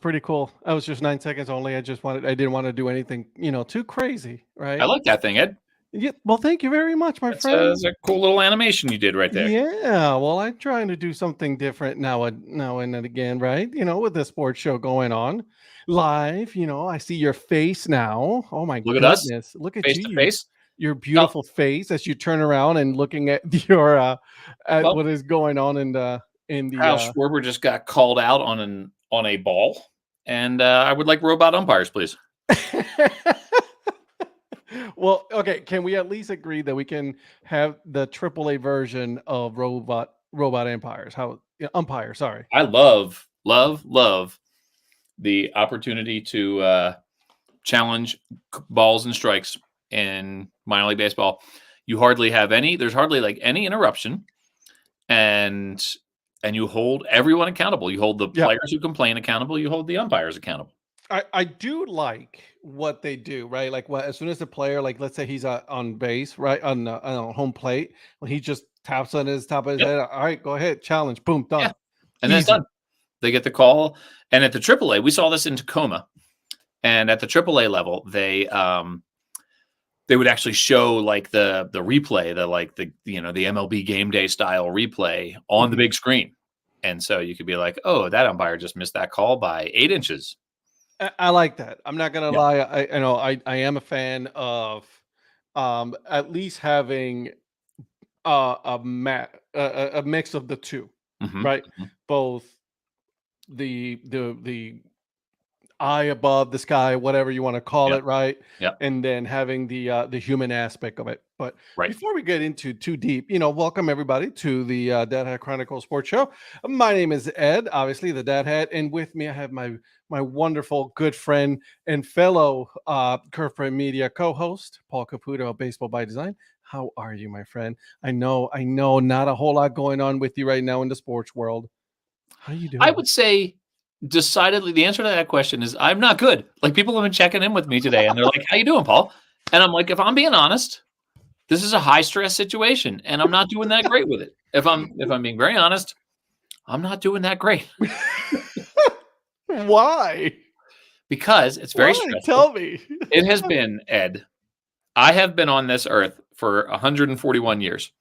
pretty cool. That was just 9 seconds only. I didn't want to do anything, too crazy, I right? like that thing, Ed. Yeah. Well, thank you very much, my That's friend. a cool little animation you did right there. Yeah. Well, I'm trying to do something different now and then again, right? With the sports show going on live. I see your face now. Oh my Look at us, goodness. Look at face to you. face. Your Oh, beautiful face as you turn around and looking at your at well, what is going on in the Kyle Schwarber just got called out on a ball, and I would like robot umpires, please. Well, okay, can we at least agree that we can have the AAA version of robot empires? How umpire, sorry. I love the opportunity to challenge balls and strikes in minor league baseball. You hardly have any. There's hardly like any interruption, and you hold everyone accountable. You hold the Yeah. players who complain accountable. You hold the umpires accountable. I do like what they do, right? Like as soon as the player, like let's say he's on base, right? On home plate, when he just taps on his top of his Yep. head, all right, go ahead, challenge, boom, Yeah, done. and then it's Easy. done. They get the call, and at the AAA, we saw this in Tacoma, and at the AAA level, they would actually show like the replay, the MLB game day style replay on the big screen. And so you could be like, oh, that umpire just missed that call by 8 inches. I like that. I'm not gonna Yeah. lie. I am a fan of at least having a mix of the two, Mhm, right? mhm. Both the eye above the sky, whatever you want to call Yep, it, right? yep, And then having the human aspect of it. But right. before we get into too deep, welcome everybody to the Dad Hat Chronicle Sports Show. My name is Ed, obviously the Dad Hat, and with me I have my wonderful good friend and fellow Curve Print Media co-host Paul Caputo of Baseball by Design. How are you, my friend? I know, not a whole lot going on with you right now in the sports world. How you I doing? would say decidedly the answer to that question is I'm not good. Like people have been checking in with me today and they're like, how you doing, Paul? And I'm like, if I'm being honest, this is a high stress situation and I'm not doing that great with it. If I'm being very honest, I'm not doing that great Why? because it's very Why? stressful. Tell me. It has been, Ed, I have been on this earth for 141 years.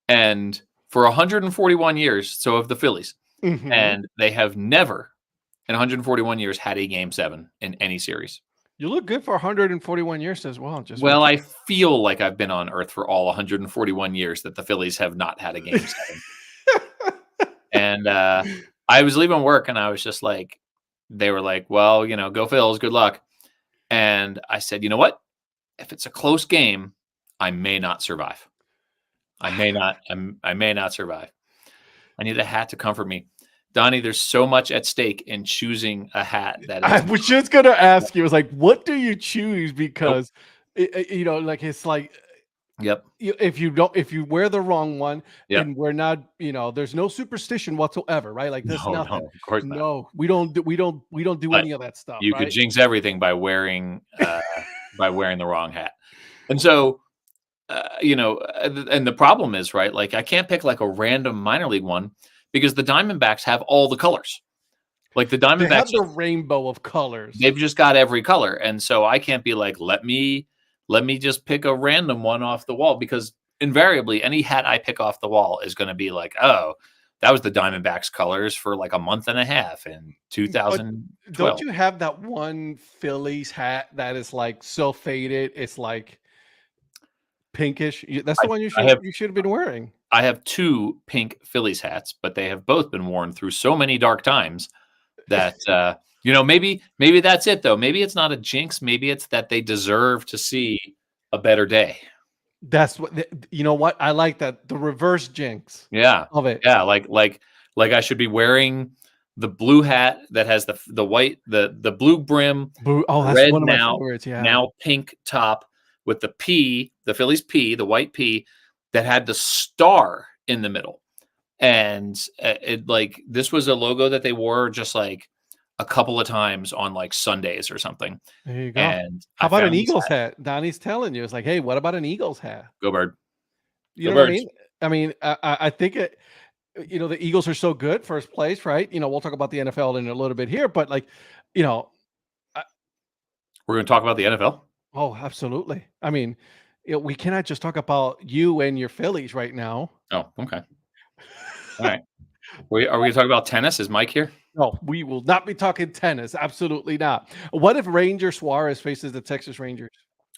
And for 141 years, so have the Phillies. Mhm. And they have never in 141 years had a game 7 in any series. You look good for 141 years as well. Just Well, want you. I feel like I've been on earth for all 141 years that the Phillies have not had a game 7. And I was leaving work and I was just like, they were like, well, go Phils, good luck. And I said, you know what? If it's a close game, I may not survive. I may not survive. I need a hat to comfort me. Donnie, there's so much at stake in choosing a hat that I is was just gonna ask you. I was like, what do you choose? nope. Because like it's like Yep. if you wear the wrong one, Yep. and we're not, there's no superstition whatsoever, right? Like there's No, nothing. of course not. No, we don't do But any of that stuff, you could right? jinx everything by wearing the wrong hat. And so and the problem is, right, like I can't pick like a random minor league one because the Diamondbacks have all the colors. Like the They Diamondbacks have the rainbow of colors. they've just got every color. And so I can't be like, let me just pick a random one off the wall because invariably any hat I pick off the wall is going to be like, oh, that was the Diamondbacks colors for like a month and a half in But don't 2012. you have that one Phillies hat that is like so faded? It's like pinkish. That's the one I have you should have been wearing. I have 2 pink Phillies hats, but they have both been worn through so many dark times that maybe that's it though. Maybe it's not a jinx. Maybe it's that they deserve to see a better day. That's what you know. What I like that the reverse jinx Yeah, of it. yeah. Like I should be wearing the blue hat that has the white the blue brim, Oh, that's red one of my favorites. Yeah. now pink top with the P, the Phillies P, the white P that had the star in the middle. And it like this was a logo that they wore just like a couple of times on like Sundays or something. There you go. And How I about an found this Eagles hat. hat? Donnie's telling you. It's like, hey, what about an Eagles hat? Go Bird. You Go know what I Birds. mean? I mean, I think it. The Eagles are so good, first place, right? We'll talk about the NFL in a little bit here, but like, you know, I, We're going to talk about the NFL. oh, absolutely. I mean, we cannot just talk about you and your Phillies right now. Oh, okay. All right. Are we going to talk about tennis? Is Mike here? No, we will not be talking tennis. Absolutely not. What if Ranger Suarez faces the Texas Rangers?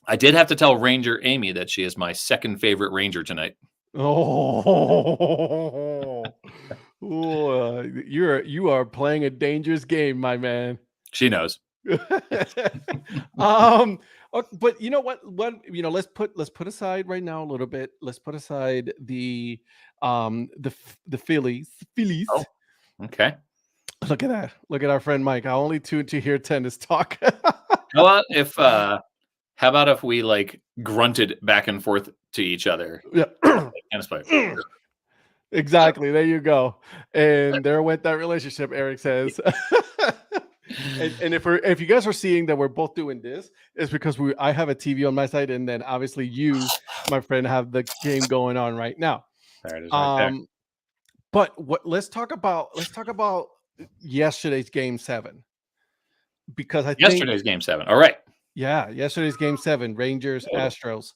I did have to tell Ranger Amy that she is my second favorite Ranger tonight. Oh, you are playing a dangerous game, my man. She knows. But you know what? Let's put aside right now a little bit. Let's put aside the Phillies. Phillies. Oh, okay. Look at that. Look at our friend Mike. I only tuned to hear tennis talk. How about if we like grunted back and forth to each other? Yeah. Tennis player. Exactly. There you go. And there went that relationship, Eric says. And if you guys are seeing that we're both doing this, it's because I have a TV on my side, and then obviously you, my friend, have the game going on right now. There it is right there. But let's talk about yesterday's game 7. Because I think Yesterday's game 7. All right. Yeah, yesterday's game 7, Rangers Astros.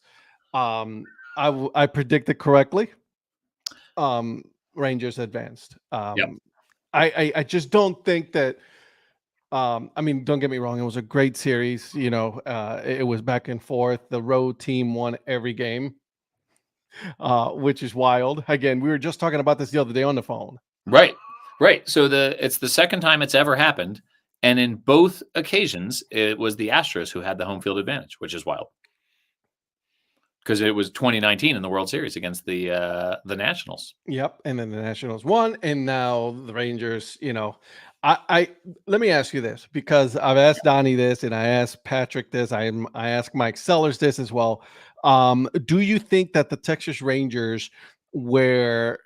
I predicted correctly. Rangers advanced. Yep. I just don't think that. I mean, don't get me wrong. It was a great series. It was back and forth. The road team won every game, which is wild. Again, we were just talking about this the other day on the phone. Right. So it's the second time it's ever happened. And in both occasions, it was the Astros who had the home field advantage, which is wild. Because it was 2019 in the World Series against the Nationals. Yep, and then the Nationals won, and now the Rangers. I let me ask you this, because I've asked Donnie this, and I asked Patrick this. I asked Mike Sellers this as well. Do you think that the Texas Rangers were,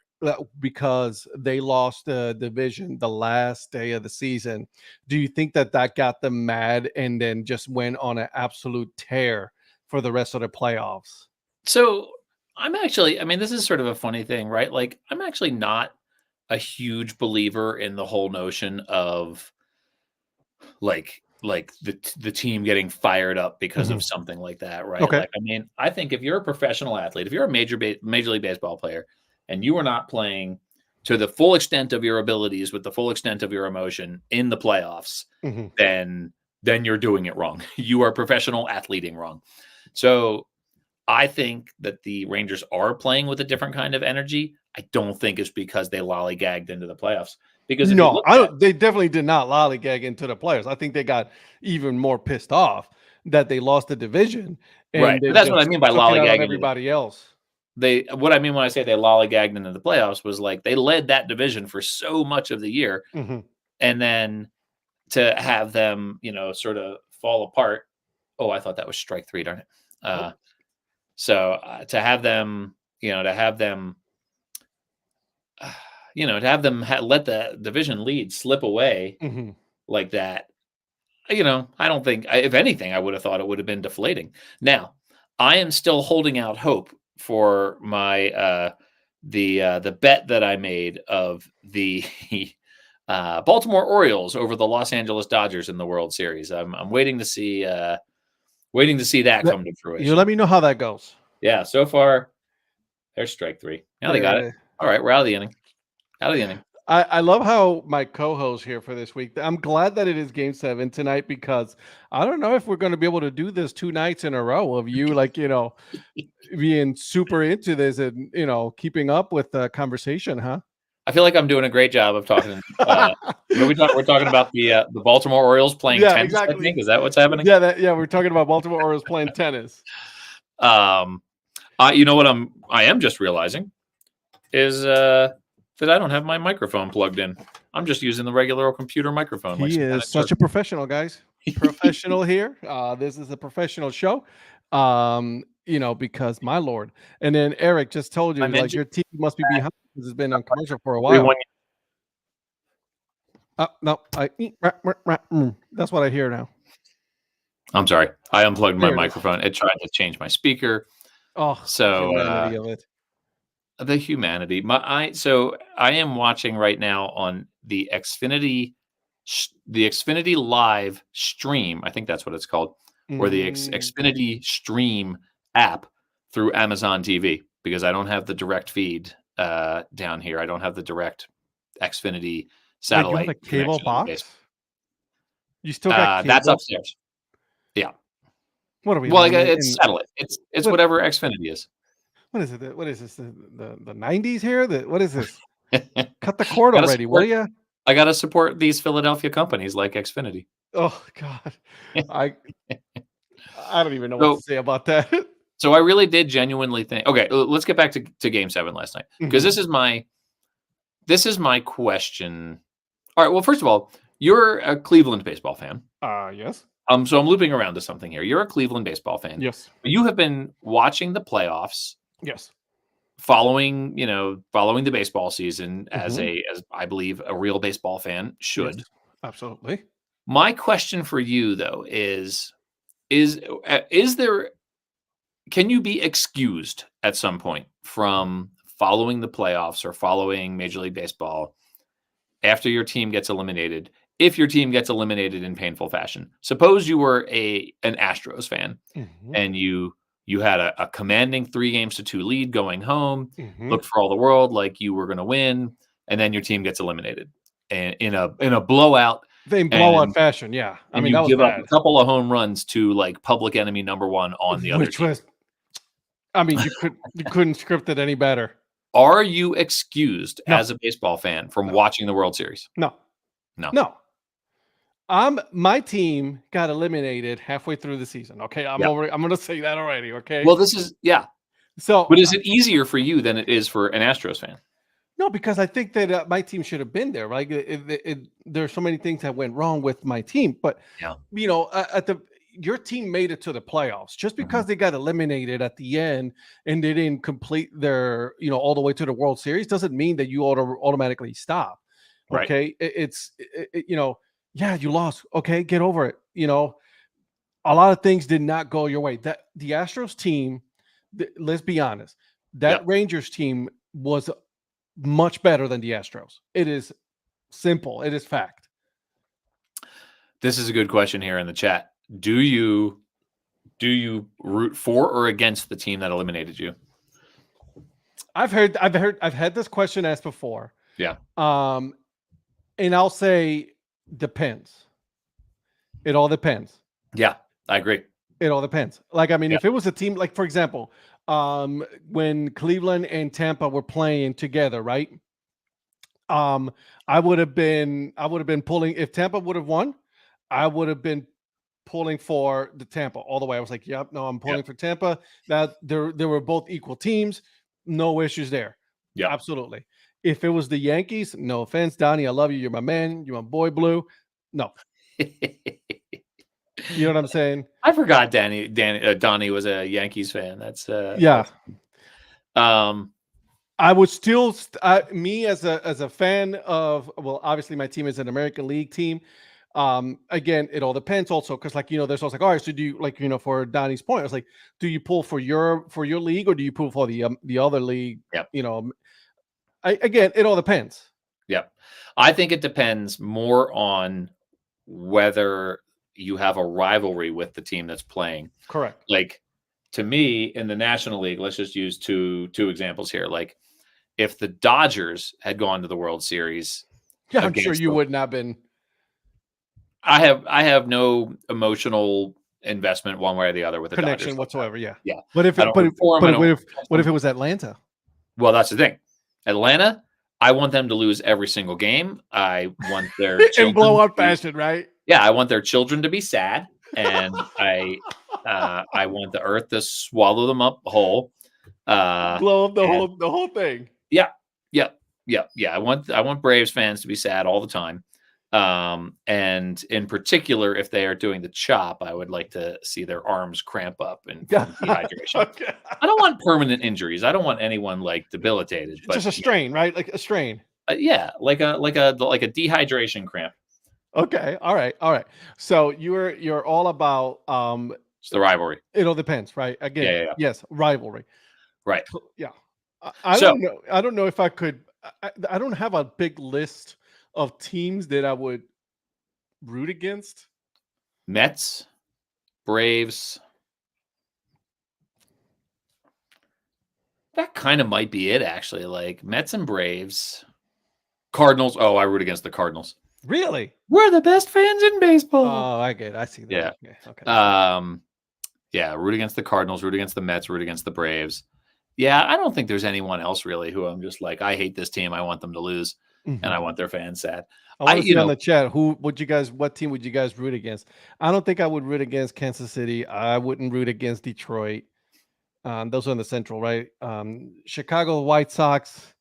because they lost the division the last day of the season, do you think that got them mad and then just went on an absolute tear for the rest of the playoffs? So this is sort of a funny thing, right? Like, I'm actually not a huge believer in the whole notion of like the team getting fired up because of something like that, right? Okay. Like, I think if you're a professional athlete, if you're a major league baseball player, and you are not playing to the full extent of your abilities with the full extent of your emotion in the playoffs, then you're doing it wrong. You are professional athleting wrong. So I think that the Rangers are playing with a different kind of energy. I don't think it's because they lollygagged into the playoffs. Because they definitely did not lollygag into the players. I think they got even more pissed off that they lost the division. Right. But that's what I mean by lollygagging. Everybody else. What I mean when I say they lollygagged into the playoffs was like they led that division for so much of the year, and then to have them, sort of fall apart. Oh, I thought that was strike 3, darn it. So to have them, let the division lead slip away like that, I don't think, if anything, I would have thought it would have been deflating. Now, I am still holding out hope for my the bet that I made of the Baltimore Orioles over the Los Angeles Dodgers in the World Series. I'm waiting to see that come to fruition. You let me know how that goes. Yeah, so far there's strike 3. Now they got it. All right, we're out of the inning. I love how my co-host here for this week. I'm glad that it is game 7 tonight, because I don't know if we're going to be able to do this 2 nights in a row of you, being super into this and, keeping up with the conversation, huh? I feel like I'm doing a great job of talking. We're talking about the Baltimore Orioles playing tennis. Exactly. I think, is that what's happening? Yeah, we're talking about Baltimore Orioles playing tennis. You know what I am just realizing is that I don't have my microphone plugged in. I'm just using the regular computer microphone. He is such a professional, guys. Professional here. This is a professional show. Because my Lord. And then Eric just told you, your TV must be behind because it's been on commercial for a while. No, that's what I hear now. I'm sorry. I unplugged my microphone. It tried to change my speaker. Oh, so humanity of it. The humanity. So I am watching right now on the Xfinity the Xfinity Live stream, I think that's what it's called, or the Mm, Xfinity Stream app through Amazon TV, because I don't have the direct feed down here. I don't have the direct Xfinity wait, you have a satellite cable connection in base. box? You still got That's cable? upstairs. Yeah. What are we Well, like, living it's in satellite. It's what whatever Xfinity is. what is it? What is this? The 90s here? What is this? Cut the cord Gotta already, will support you? I gotta support these Philadelphia companies like Xfinity. Oh god. I I don't even know what to So say about that. so I really did genuinely think, okay, let's get back to game 7 last night, because Mhm. this is my question. All right, well, first of all, you're a Cleveland baseball fan. Yes. So I'm looping around to something here. You're a Cleveland baseball fan. Yes. But you have been watching the playoffs, Yes. following the baseball season as Mhm. I believe a real baseball fan Yes. should. Absolutely. My question for you though is there can you be excused at some point from following the playoffs or following Major League Baseball after your team gets eliminated, if your team gets eliminated in painful fashion? Suppose you were an Astros fan Mhm. and you had a commanding 3-2 lead going home, Mhm. looked for all the world like you were going to win, and then your team gets eliminated and in a blowout, In blowout and fashion, yeah. I and mean, you that was give up a bad. couple of home runs to like public enemy number one on the other Which team. was I mean, you couldn't script it any better. Are you excused No. as a baseball fan from No. watching the World Series? No. No. No. My team got eliminated halfway through the season. Okay. Yeah. I'm gonna say that already. Okay. Well, this is yeah. So But is it easier for you than it is for an Astros fan? no, because I think that my team should have been there. Right. There's so many things that went wrong with my team, but Yeah. at the your team made it to the playoffs just because Mhm. they got eliminated at the end and they didn't complete their all the way to the World Series doesn't mean that you automatically stop. Right. Okay, yeah, you lost. Okay, get over it. A lot of things did not go your way. That the Astros team, let's be honest, that Yep. Rangers team was much better than the Astros. It is simple. It is fact. This is a good question here in the chat. Do you root for or against the team that eliminated you? I've had this question asked before. Yeah. Um, and I'll say depends. It all depends. Yeah, I agree. It all depends. Like, I mean, Yeah. if it was a team, like for example, when Cleveland and Tampa were playing together, right? Um, I would have been pulling if Tampa would have won, I would have been pulling for the Tampa all the way. I was like, yep, no, I'm Yep. pulling for Tampa. That they were both equal teams, no issues there. Yep. Absolutely. If it was the Yankees, no offense, Donnie, I love you. You're my man. You're my boy, Blue. No, you know what I'm saying? I forgot Donnie was a Yankees fan. Yeah, That's um I would still me as a fan of obviously my team is an American League team. Again, it all depends also because there's also like, all right, so do you like for Donnie's point, I was like, do you pull for your league or do you pull for the other league? yep. Again, it all depends. Yep. I think it depends more on whether you have a rivalry with the team that's playing. Correct. Like, to me, in the National League, let's just use two examples here. Like, if the Dodgers had gone to the World Series Yeah, I'm sure against you them, would not have been I have no emotional investment one way or the other with the Dodgers connection like that. whatsoever. Yeah. Yeah. But if I it, don't root for them. I but don't trust what if them. it was Atlanta Well, that's the thing. Atlanta, I want them to lose every single game. I want their in children blowout to fashion, right? Yeah, I want their children to be sad, and I want the earth to swallow them up whole. Blow up And the whole thing. yeah, yeah, yeah. I want Braves fans to be sad all the time. And in particular, if they are doing the chop, I would like to see their arms cramp up and from dehydration. Okay. I don't want permanent injuries. I don't want anyone like debilitated, but Just a strain, right? Like a strain. yeah, like a dehydration cramp. Okay. All right. All right. So you're all about It's the rivalry. it all depends, right? Yeah, Again, yeah, yeah. yes, rivalry. Right. Yeah. So I don't know if I could I don't have a big list of teams that I would root against? Mets, Braves. That kind of might be it, actually. Like Mets and Braves. Cardinals. Oh, I root against the Cardinals. Really? We're the best fans in baseball. Oh, I get it. I see that. Yeah. Okay. Yeah, root against the Cardinals, root against the Mets, root against the Braves. Yeah, I don't think there's anyone else really who I'm just like, I hate this team. I want them to lose, and I want their fans sad. I want to see on the chat what team would you guys root against? I don't think I would root against Kansas City. I wouldn't root against Detroit. Those are in the Central, right? Chicago White Sox.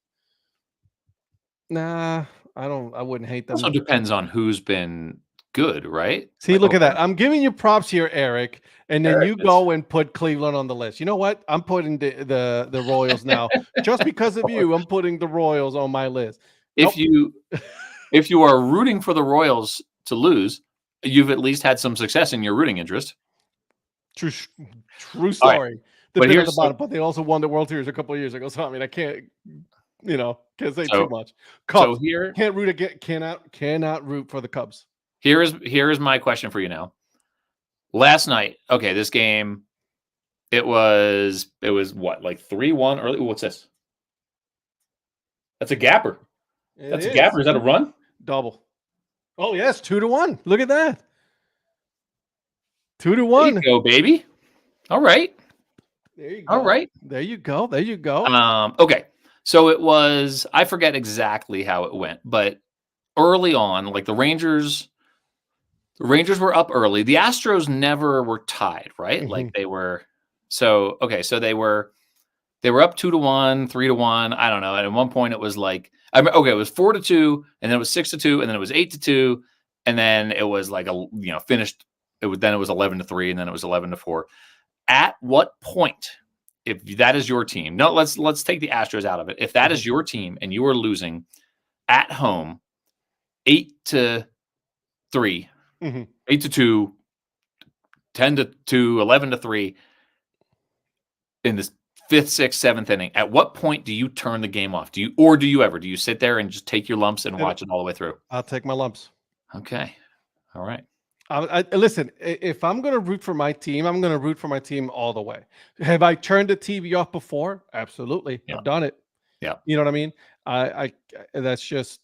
Nah, I wouldn't hate them. Also depends on who's been good, right? See, Like, look at that. I'm giving you props here, Eric, and then you go and put Cleveland on the list. You know what? I'm putting the Royals now. Just because of you, I'm putting the Royals on my list. If you are rooting for the Royals to lose, you've at least had some success in your rooting interest. True story. Right. But here's the bottom. But they also won the World Series a couple of years ago. So I mean, I can't, can't say too much. Cubs. Can't root again. Cannot root for the Cubs. Here is my question for you now. Last night, okay, this game, it was what, like 3-1 early? What's this? That's a gapper. That's a gapper. Is that a run? Double. Oh yes, 2-1. Look at that. 2-1. There you go, baby. All right. There you go. All right. There you go. There you go. Okay. So it was, I forget exactly how it went, but early on, like the Rangers were up early. The Astros never were tied, right? Like they were. So they were up 2-1, 3-1. I don't know. And at one point it was like, it was 4-2, and then it was 6-2, and then it was 8-2, and then it was like finished. It was 11-3, and then it was 11-4. At what point, if that is your team, no, let's take the Astros out of it. If that is your team and you are losing at home 8-3, 8-2, 10-2, 11-3 in this 5th, 6th, 7th inning, at what point do you turn the game off? Do you sit there and just take your lumps and watch it all the way through? I'll take my lumps. Okay. All right. Listen, if I'm going to root for my team, I'm going to root for my team all the way. Have I turned the TV off before? Absolutely. Yeah. I've done it. Yeah. You know what I mean? I that's just,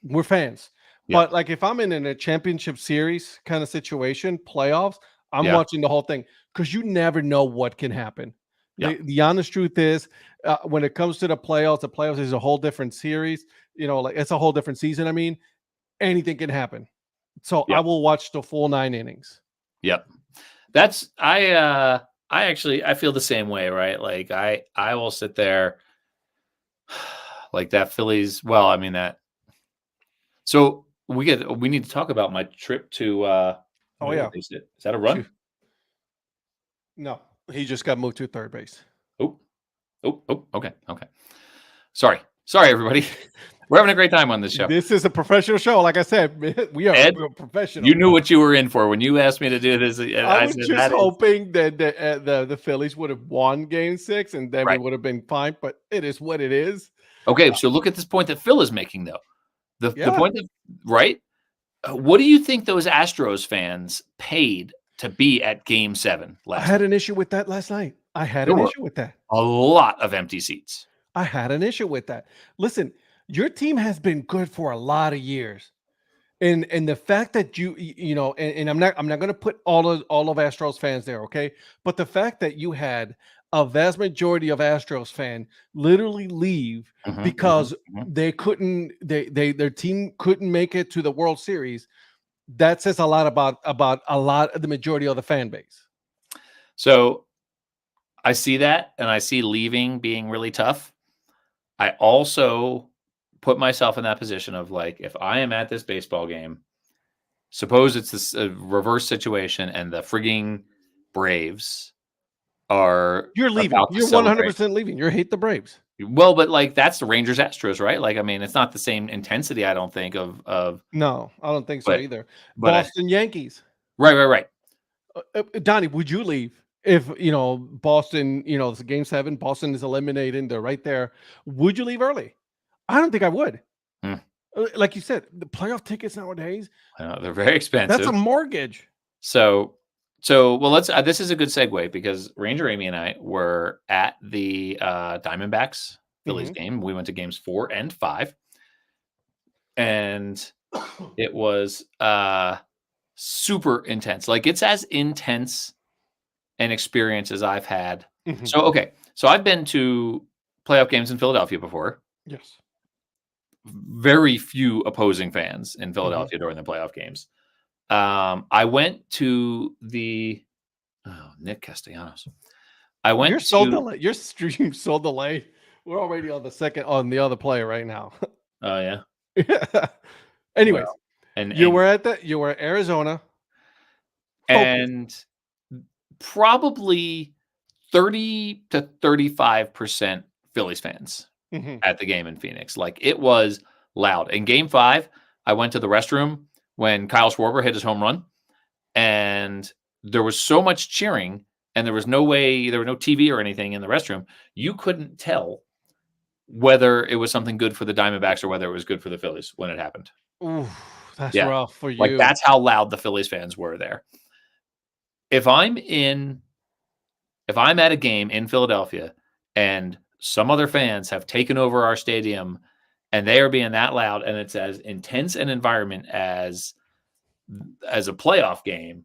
we're fans. Yeah. But like if I'm in a championship series kind of situation, playoffs, I'm watching the whole thing because you never know what can happen. Yeah. The honest truth is, when it comes to the playoffs is a whole different series. Like it's a whole different season. I mean, anything can happen. So I will watch the full 9 innings. Yep. That's I feel the same way, right? Like I will sit there like that Phillies. Well, I mean that. So we need to talk about my trip to is that a run? No, he just got moved to third base. Oh, okay. Sorry, everybody. We're having a great time on this show. This is a professional show. Like I said, we are professional. You knew what you were in for when you asked me to do this. I was just hoping that the Phillies would have won Game 6 and then we would have been fine. But it is what it is. Okay, so look at this point that Phil is making, though. The point that, right? What do you think those Astros fans paid to be at Game 7 last night? I had an issue with that last night. I had an issue with that. A lot of empty seats. I had an issue with that. Listen, your team has been good for a lot of years. And the fact that and I'm not going to put all of Astros fans there, okay? But the fact that you had a vast majority of Astros fan literally leave because they couldn't their team couldn't make it to the World Series, that says a lot about a lot of the majority of the fan base. So I see that, and I see leaving being really tough. I also put myself in that position of like, if I am at this baseball game, suppose it's this reverse situation and the frigging Braves are you're leaving. You're 100% leaving. You hate the Braves. Well, but like that's the Rangers Astros, right? Like, I mean, it's not the same intensity, I don't think, of No, I don't think so either. Boston Yankees. Right. Donnie, would you leave if Boston, it's Game 7, Boston is eliminated, they're right there. Would you leave early? I don't think I would. Like you said, the playoff tickets nowadays, They're very that's a expensive. mortgage. So, well, let's. This is a good segue because Ranger Amy and I were at the Diamondbacks Phillies Mhm. game. We went to games 4 and 5, and it was super intense. Like it's as intense an experience as I've had. Mhm. So, okay, so I've been to playoff games in Philadelphia before. Yes. Very few opposing fans in Mhm. Philadelphia during the playoff games. I went to the Nick Castellanos. I You're went so to delayed. Your stream so delayed. We're already on the other player right now. oh yeah, Yeah. Anyways, well, and you were at Arizona. Focus. and probably 30 to 35% Phillies fans Mhm. at the game in Phoenix. Like it was loud. In game 5, I went to the restroom when Kyle Schwarber hit his home run, and there was so much cheering, and there was no TV or anything in the restroom. You couldn't tell whether it was something good for the Diamondbacks or whether it was good for the Phillies when it happened. Ooh, that's Yeah. rough for Like you. that's how loud the Phillies fans were there. If I'm in if I'm at a game in Philadelphia and some other fans have taken over our stadium and they are being that loud and it's as intense an environment as a playoff game,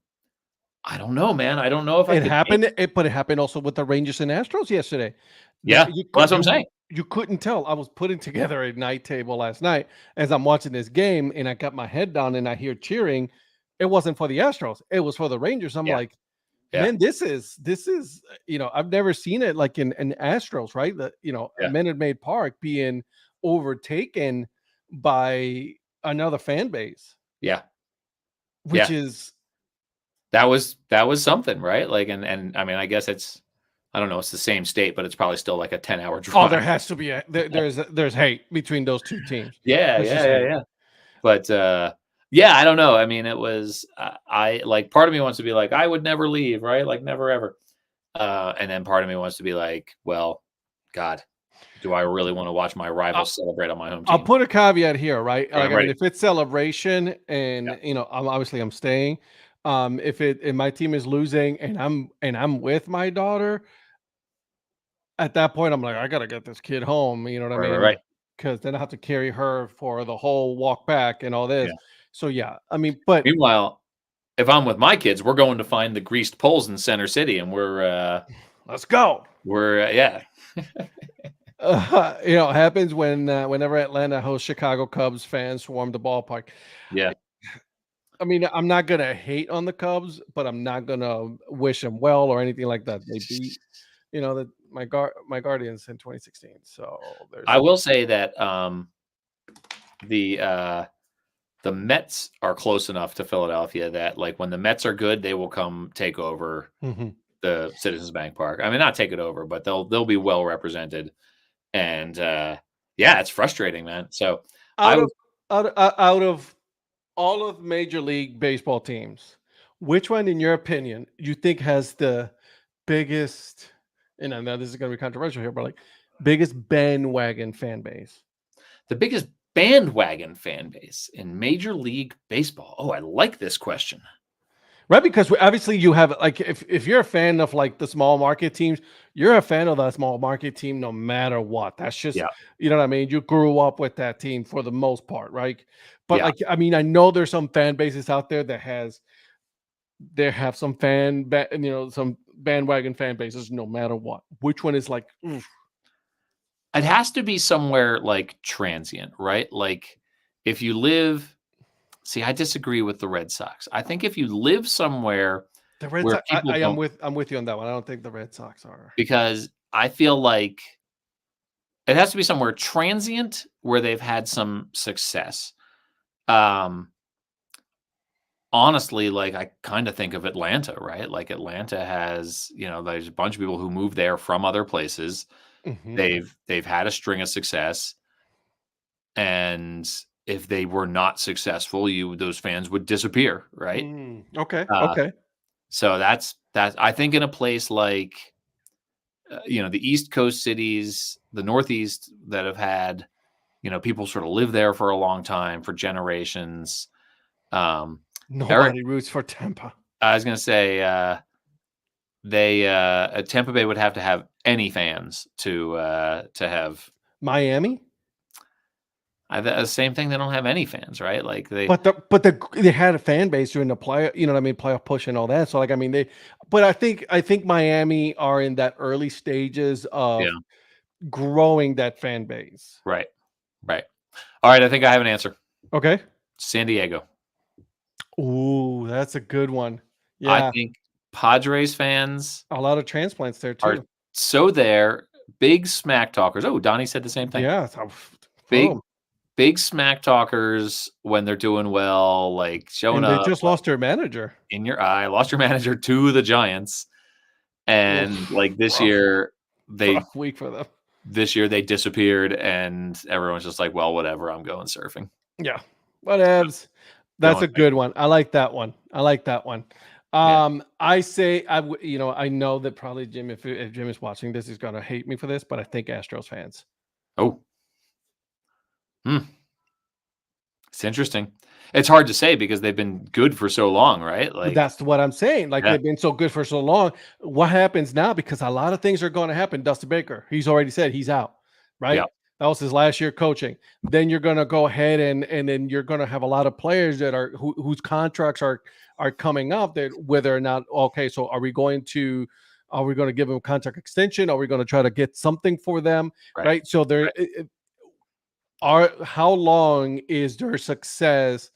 I don't know, man. I don't know if I It could take happened, but it happened also with the Rangers and Astros yesterday. Yeah, That you well, could that's what I'm saying. you couldn't tell. I was putting together a night table last night as I'm watching this game, and I got my head down and I hear cheering. It wasn't for the Astros, it was for the Rangers. I'm Yeah, like, yeah, man, this is I've never seen it like in Astros, right? yeah, Minute Maid Park being overtaken by another fan base, yeah, which yeah. is That was something, right? Like, and I mean, I guess I don't know, it's the same state, but it's probably still like a 10-hour oh, there drive. has to be there's hate between those two teams. Yeah, There's yeah, just yeah, hate. yeah. But, yeah, I don't know. I mean, it was, I like, part of me wants to be like, "I would never leave," right? Like, never ever. And then part of me wants to be like, "Well, God, do I really wanna watch my Uh, rivals celebrate on my home I'll team?" put a caveat here, right? Alright, Like, I'm I mean, ready. if it's celebration Yeah, and I'm staying. If my team is losing and I'm with my daughter, at that point, I'm like, I gotta get this kid home. You know what I right, right, mean? right. Because then I have to carry her for the whole walk back and all this. Yeah. So yeah, I mean, but Meanwhile, if I'm with my kids, we're going to find the greased poles in Center City, and let's go. yeah. It happens whenever Atlanta hosts Chicago Cubs fans swarm the ballpark. Yeah. I mean, I'm not gonna hate on the Cubs, but I'm not gonna wish them well or anything like that. They beat, my Guardians in 2016. So there's I that. will say that, the, uh the Mets are close enough to Philadelphia that, like, when the Mets are good, they will come take over Mhm. the Citizens Bank Park. I mean, not take it over, but they'll be well represented, and, yeah, it's frustrating, man. So, I Out was of out of all of Major League Baseball teams, which one, in your opinion, you think has the biggest? And I know this is gonna be controversial here, but like biggest bandwagon fan base. the biggest bandwagon fan base in Major League Baseball. Oh, I like this question. Right, because obviously you have like if you're a fan of like the small market teams, you're a fan of that small market team no matter what. That's just Yeah, you know what I mean. You grew up with that team for the most part, right? But yeah. like I mean, I know there's some fan bases out there that have some some bandwagon fan bases no matter what. Which one is like, "Oof." It has to be somewhere, like, transient, right? Like, if you live see, I disagree with the Red Sox. I think if you live somewhere The Red where Sox? people I am don't with you on that one. I don't think the Red Sox are. because I feel like it has to be somewhere transient where they've had some success. Um, honestly, like, I kinda think of Atlanta, right? Like, Atlanta has there's a bunch of people who moved there from other places. Mhm. They've had a string of success, and if they were not successful, those fans would disappear, right? Okay. Uh, Okay. so that's I think in a place like, the East Coast cities, the Northeast that have had, people sort of live there for a long time, for generations. Eric, Nobody roots for Tampa. I was going to say, Tampa Bay would have to have any fans to have Miami, the same thing. They don't have any fans, right? Like they had a fan base during the play. You know what I mean? Playoff push and all that. So like, I mean, but I think Miami are in that early stages of yeah, growing that fan base. right, right. All right, I think I have an answer. Okay. San Diego. Ooh, that's a good one. I Yeah, think Padres fans a lot of transplants there are too. so there, big smack talkers. Oh, Donnie said the same thing. Yeah, so, Big boom. big smack talkers when they're doing well, like showing And they up just lost their manager. in your eye, lost your manager to the Giants. And Oof, like this rough, year, rough week for them. they disappeared, and everyone's just like, well, whatever, I'm going surfing. Yeah, whatevs. That's Going a good one. I like that one. I like that one. Yeah. I say I know that probably Jim, if Jim is watching this, he's gonna hate me for this, but I think Astros fans. Oh. It's interesting. It's hard to say because they've been good for so long, right? But Like, that's what I'm saying. Like yeah, they've been so good for so long. What happens now? Because a lot of things are going to happen. Dustin Baker, he's already said he's out, yeah, right? That was his last year coaching. Then you're going to go ahead and then you're going to have a lot of players that are whose contracts are coming up. That whether or not okay, so are we going to give them a contract extension? Are we going to try to get something for them? right, Right. So there are how long is their success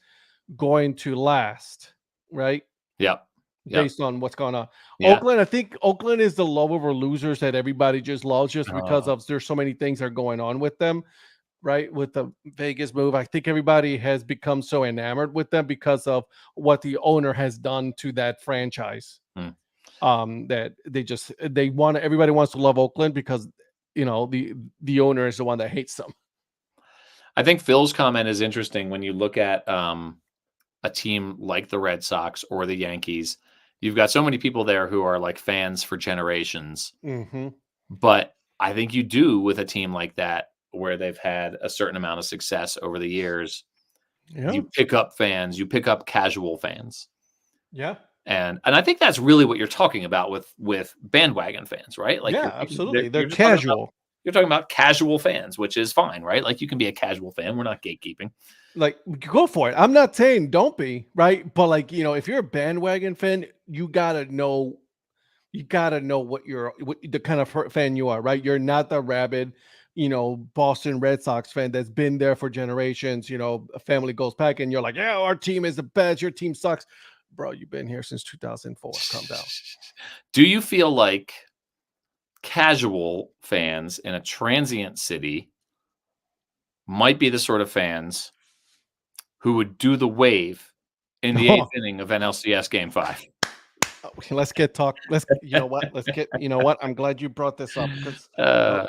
going to last? Right. yeah, yeah, Based on what's going on. yeah. Oakland, I think Oakland is the love over losers that everybody just loves just because Uh, of there's so many things that are going on with them, right? With the Vegas move. I think everybody has become so enamored with them because of what the owner has done to that franchise. hmm. That they want everybody wants to love Oakland because the owner is the one that hates them. I think Phil's comment is interesting when you look at a team like the Red Sox or the Yankees. You've got so many people there who are like fans for generations, Mm-hmm. but I think you do with a team like that where they've had a certain amount of success over the years. Yeah. You pick up fans, you pick up casual fans. Yeah. And I think that's really what you're talking about with bandwagon fans, right? Like Yeah, absolutely. They're you're just talking about casual. you're talking about casual fans, which is fine, right? Like you can be a casual fan. We're not gatekeeping. Like go for it. I'm not saying don't be, right? But like, if you're a bandwagon fan, you gotta know what the kind of fan you are, right? You're not the rabid, Boston Red Sox fan that's been there for generations, a family goes back and you're like, yeah, our team is the best, your team sucks. Bro, you've been here since 2004. Calm down. Do you feel like casual fans in a transient city might be the sort of fans who would do the wave in the eighth inning of NLCS Game 5? Okay, let's get talk. You know what? I'm glad you brought this up because Uh,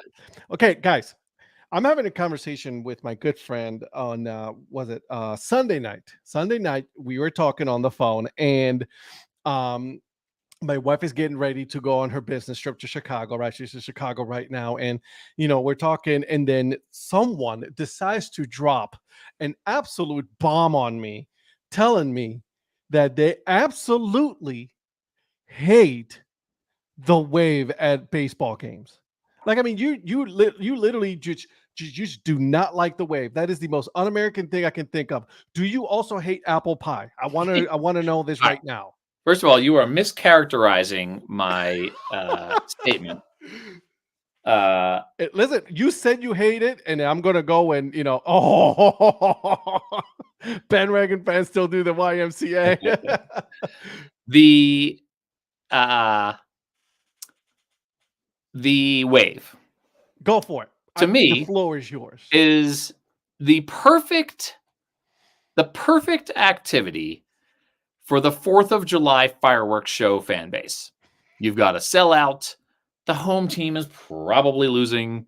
okay, guys, I'm having a conversation with my good friend on was it Sunday night? Sunday night, we were talking on the phone, and um my wife is getting ready to go on her business trip to Chicago, right? She's in Chicago right now. And, we're talking, and then someone decides to drop an absolute bomb on me, telling me that they absolutely hate the wave at baseball games. Like, I mean, you literally just do not like the wave. That is the most un-American thing I can think of. Do you also hate apple pie? I want to know this all right. right now. First of all, you are mischaracterizing my statement. Listen, you said you hate it, and I'm gonna go and oh, bandwagon fans still do the YMCA. the uh, the wave Go for it. to The me floor is yours. is the perfect activity for the 4th of July fireworks show fan base. You've got a sellout. The home team is probably losing.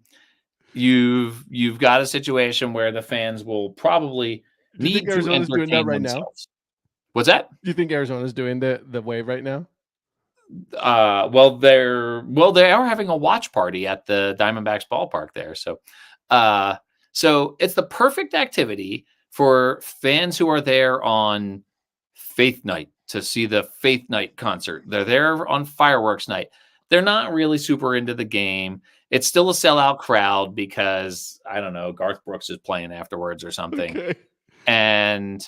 You've got a situation where the fans will probably Do you think need to Arizona's doing that entertain right now? themselves. What's that? Do you think Arizona's doing the wave right now? Well, they are having a watch party at the Diamondbacks ballpark there. So So it's the perfect activity for fans who are there on Faith Night to see the Faith Night concert. They're there on fireworks night. They're not really super into the game. It's still a sellout crowd because I don't know, Garth Brooks is playing afterwards or something. Okay. And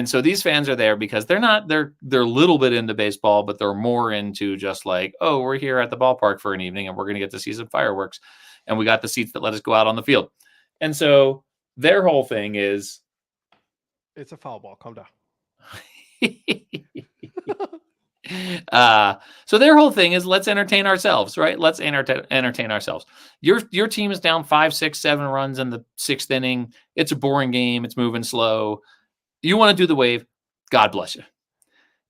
so these fans are there because they're a little bit into baseball, but they're more into just like, oh, we're here at the ballpark for an evening and we're going to get to see some fireworks, and we got the seats that let us go out on the field. And so their whole thing is, it's a foul ball. Calm down. So their whole thing is, let's entertain ourselves, right? Let's entertain ourselves. Your team is down 5, 6, 7 runs in the 6th inning. It's a boring game. It's moving slow. You want to do the wave. God bless you.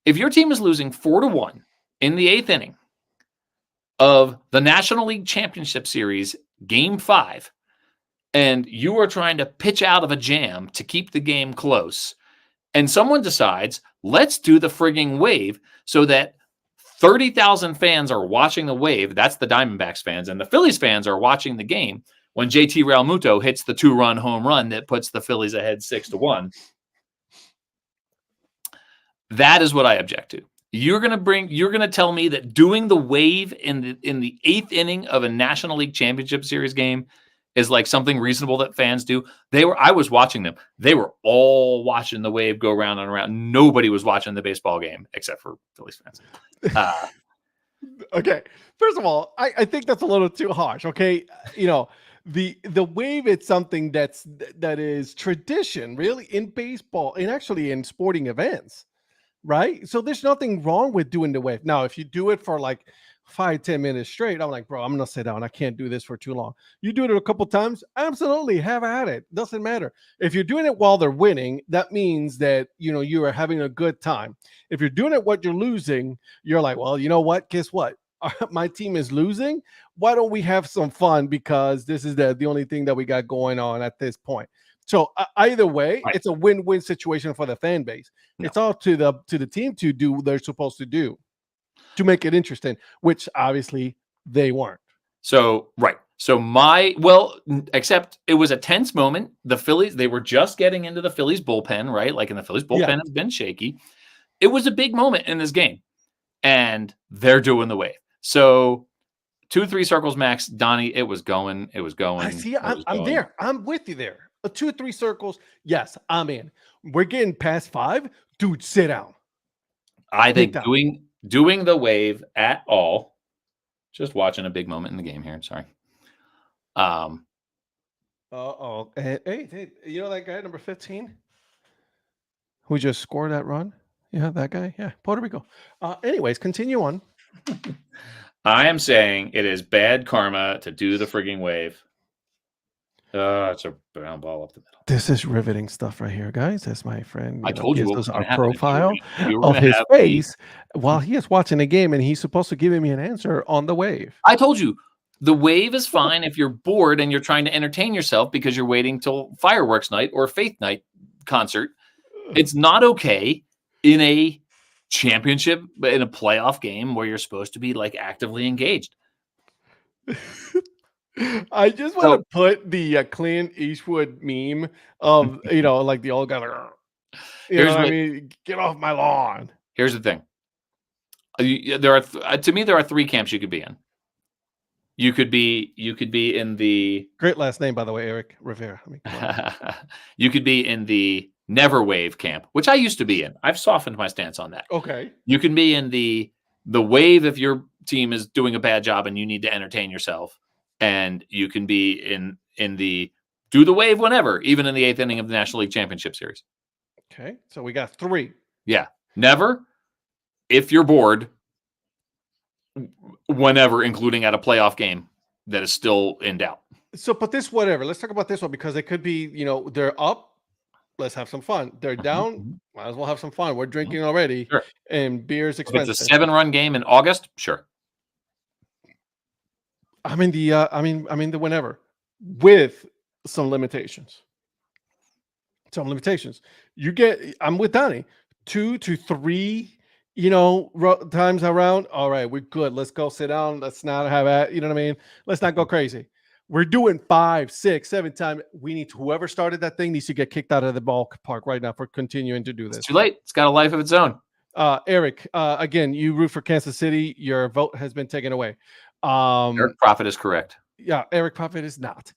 If your team is losing 4-1 in the 8th inning of the National League Championship Series, Game 5, and you are trying to pitch out of a jam to keep the game close, and someone decides, let's do the frigging wave so that 30,000 fans are watching the wave. That's the Diamondbacks fans. And the Phillies fans are watching the game when JT Realmuto hits the 2-run home run that puts the Phillies ahead 6-1. That is what I object to. You're going to tell me that doing the wave in the 8th inning of a National League Championship Series game is like something reasonable that fans do. I was watching them. They were all watching the wave go round and around. Nobody was watching the baseball game except for Phillies fans. Okay. First of all, I think that's a little too harsh. Okay. The wave, it's something that is tradition really in baseball and actually in sporting events. Right. So there's nothing wrong with doing the wave. Now, if you do it for like 5-10 minutes straight, I'm like, bro, I'm gonna sit down. I can't do this for too long. You do it a couple times, absolutely have at it. Doesn't matter. If you're doing it while they're winning, that means that you are having a good time. If you're doing it what you're losing, you're like, well, you know what? Guess what? My team is losing. Why don't we have some fun? Because this is the only thing that we got going on at this point. So either way, Right. It's a win-win situation for the fan base. No. It's all to the team to do what they're supposed to do to make it interesting, which obviously they weren't. So, right. So except it was a tense moment. The Phillies, they were just getting into the Phillies bullpen, right? Like, and the Phillies bullpen has been shaky. It was a big moment in this game, and they're doing the wave. So 2-3 circles max, Donnie, it was going. I see. I'm there. I'm with you there. 2-3 circles. Yes, I'm in. We're getting past 5. Dude, sit down. I think doing the wave at all, just watching a big moment in the game here. Sorry. Hey, you know that guy number 15 who just scored that run? Yeah, that guy. Yeah, Puerto Rico. Anyways, continue on. I am saying it is bad karma to do the frigging wave. It's a brown ball up the middle. This is riveting stuff right here, guys. That's my friend. I told you what was our happen. profile You were of his have face while he is watching the game, and he's supposed to give me an answer on the wave. I told you the wave is fine if you're bored and you're trying to entertain yourself because you're waiting till fireworks night or Faith Night concert. It's not okay in a championship, but in a playoff game where you're supposed to be like actively engaged. I just want to put the Clint Eastwood meme of like the old guy, get off my lawn. Here's the thing. There are to me there are 3 camps you could be in. You could be in the great last name, by the way, Eric Rivera. You could be in the never wave camp, which I used to be in. I've softened my stance on that. Okay. You can be in the wave if your team is doing a bad job and you need to entertain yourself. And you can be in the do the wave whenever, even in the 8th inning of the National League Championship Series. Okay, so we got 3. Yeah, never. If you're bored, whenever, including at a playoff game that is still in doubt. So, but this whatever. Let's talk about this one because it could be, they're up. Let's have some fun. They're down. Might as well have some fun. We're drinking already, sure. And beer's expensive. If it's a 7-run game in August, sure. I mean the whenever with some limitations. I'm with Donnie. 2 to 3, times around. All right, we're good. Let's go sit down. Let's not have that. You know what I mean? Let's not go crazy. We're doing 5, 6, 7 times. We need whoever started that thing needs to get kicked out of the ballpark right now for continuing to do It's this. too late. It's got a life of its own. Eric, again, you root for Kansas City. Your vote has been taken away. Eric Prophet is correct. Yeah, Eric Prophet is not.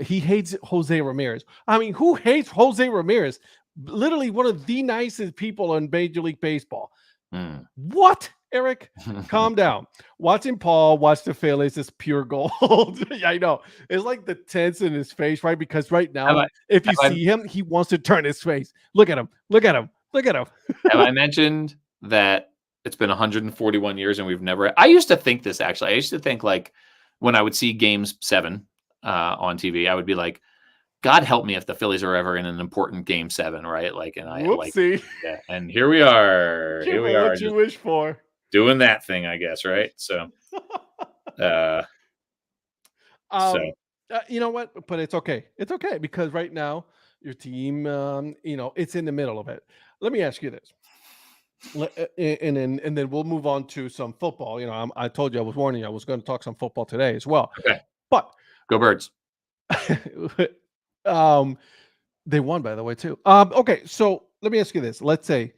He hates Jose Ramirez. I mean, who hates Jose Ramirez? Literally one of the nicest people in Major League Baseball. Mm. What, Eric? Calm down. Watching Paul watch the Phillies is pure gold. Yeah, I know. It's like the tense in his face, right? Because right now, if you see him, he wants to turn his face. Look at him. Look at him. Look at him. Have I mentioned that it's been 141 years and we've never? I used to think this actually. I used to think like when I would see Games 7 on TV, I would be like, God help me if the Phillies are ever in an important Game 7, right? Like, and I Whoopsie. yeah. And here we are. Here we are. What you wish for? Doing that thing, I guess, right? So, you know what? But it's okay. It's okay because right now your team, it's in the middle of it. Let me ask you this. And then we'll move on to some football. I told you I was warning you I was going to talk some football today as well. Okay. But go Birds. They won, by the way, too. Okay, so let me ask you this. Let's say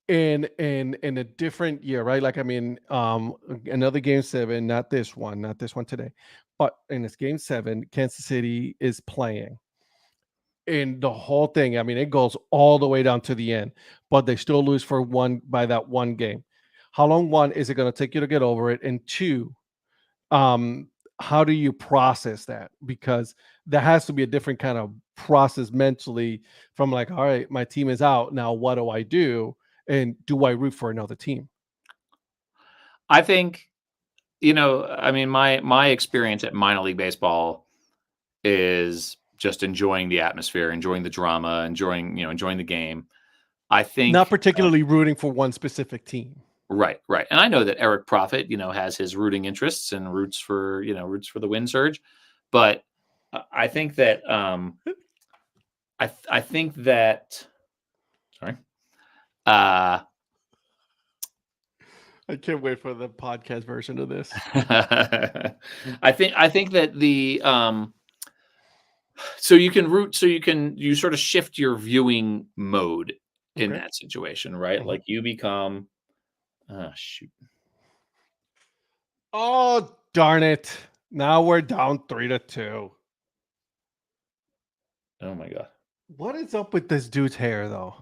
in a different year, right? Like, I mean, another Game 7, not this one today, but in this Game 7, Kansas City is playing. In the whole thing, I mean, it goes all the way down to the end, but they still lose by that one game. How long, one, is it going to take you to get over it? And two, how do you process that? Because there has to be a different kind of process mentally from like, all right, my team is out. Now, what do I do? And do I root for another team? I think, I mean, my experience at minor league baseball is just enjoying the atmosphere, enjoying the drama, enjoying the game. I think not particularly rooting for one specific team. Right. And I know that Eric Prophet, has his rooting interests and roots for the Wind Surge, but I think that I think that sorry. I can't wait for the podcast version of this. I think that the so you sort of shift your viewing mode in that situation, right? Mm-hmm. Like you become shoot. Oh, darn it. Now we're down 3-2. Oh my God. What is up with this dude's hair though?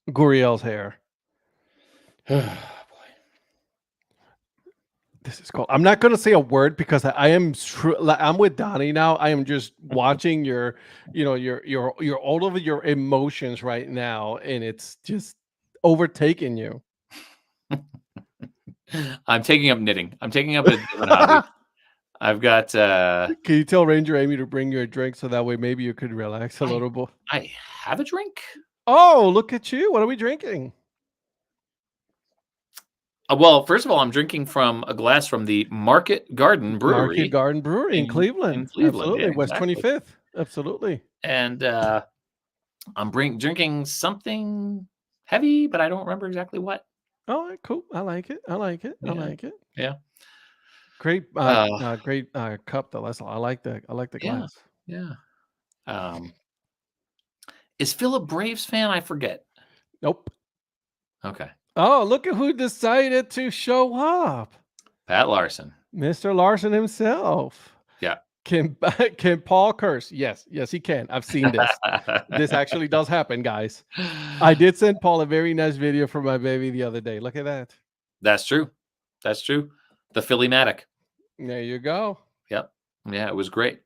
Gurriel's hair. This is cool. I'm not going to say a word because I'm with Donnie now. I am just watching your all of your emotions right now, and it's just overtaking you. I'm taking up knitting. I'm taking up a different hobby. I've got. Can you tell Ranger Amy to bring you a drink so that way maybe you could relax a little bit? I have a drink. Oh, look at you! What are we drinking? Well, first of all, I'm drinking from a glass from the Market Garden Brewery. Market Garden Brewery in Cleveland. Absolutely, yeah, West exactly. 25th. Absolutely. And I'm drinking something heavy, but I don't remember exactly what. Oh, cool. I like it. I like it. I like it. Yeah. Great, great cup though. I like the glass. Yeah. Is Phil a Braves fan? I forget. Nope. Okay. Oh, look at who decided to show up. Pat Larson. Mr. Larson himself. Yeah. Can Paul curse? Yes, he can. I've seen this. This actually does happen, guys. I did send Paul a very nice video for my baby the other day. Look at that. That's true. The Philly-matic. There you go. Yep. Yeah, it was great.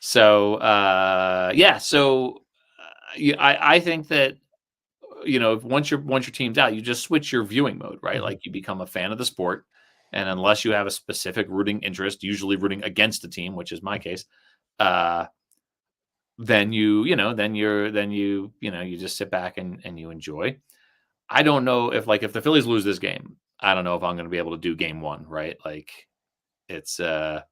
So, I think that once your team's out, you just switch your viewing mode, right? Mm-hmm. Like you become a fan of the sport, and unless you have a specific rooting interest, usually rooting against the team, which is my case, then you just sit back and you enjoy. I don't know if the Phillies lose this game, I don't know if I'm going to be able to do game 1, right? Like it's okay,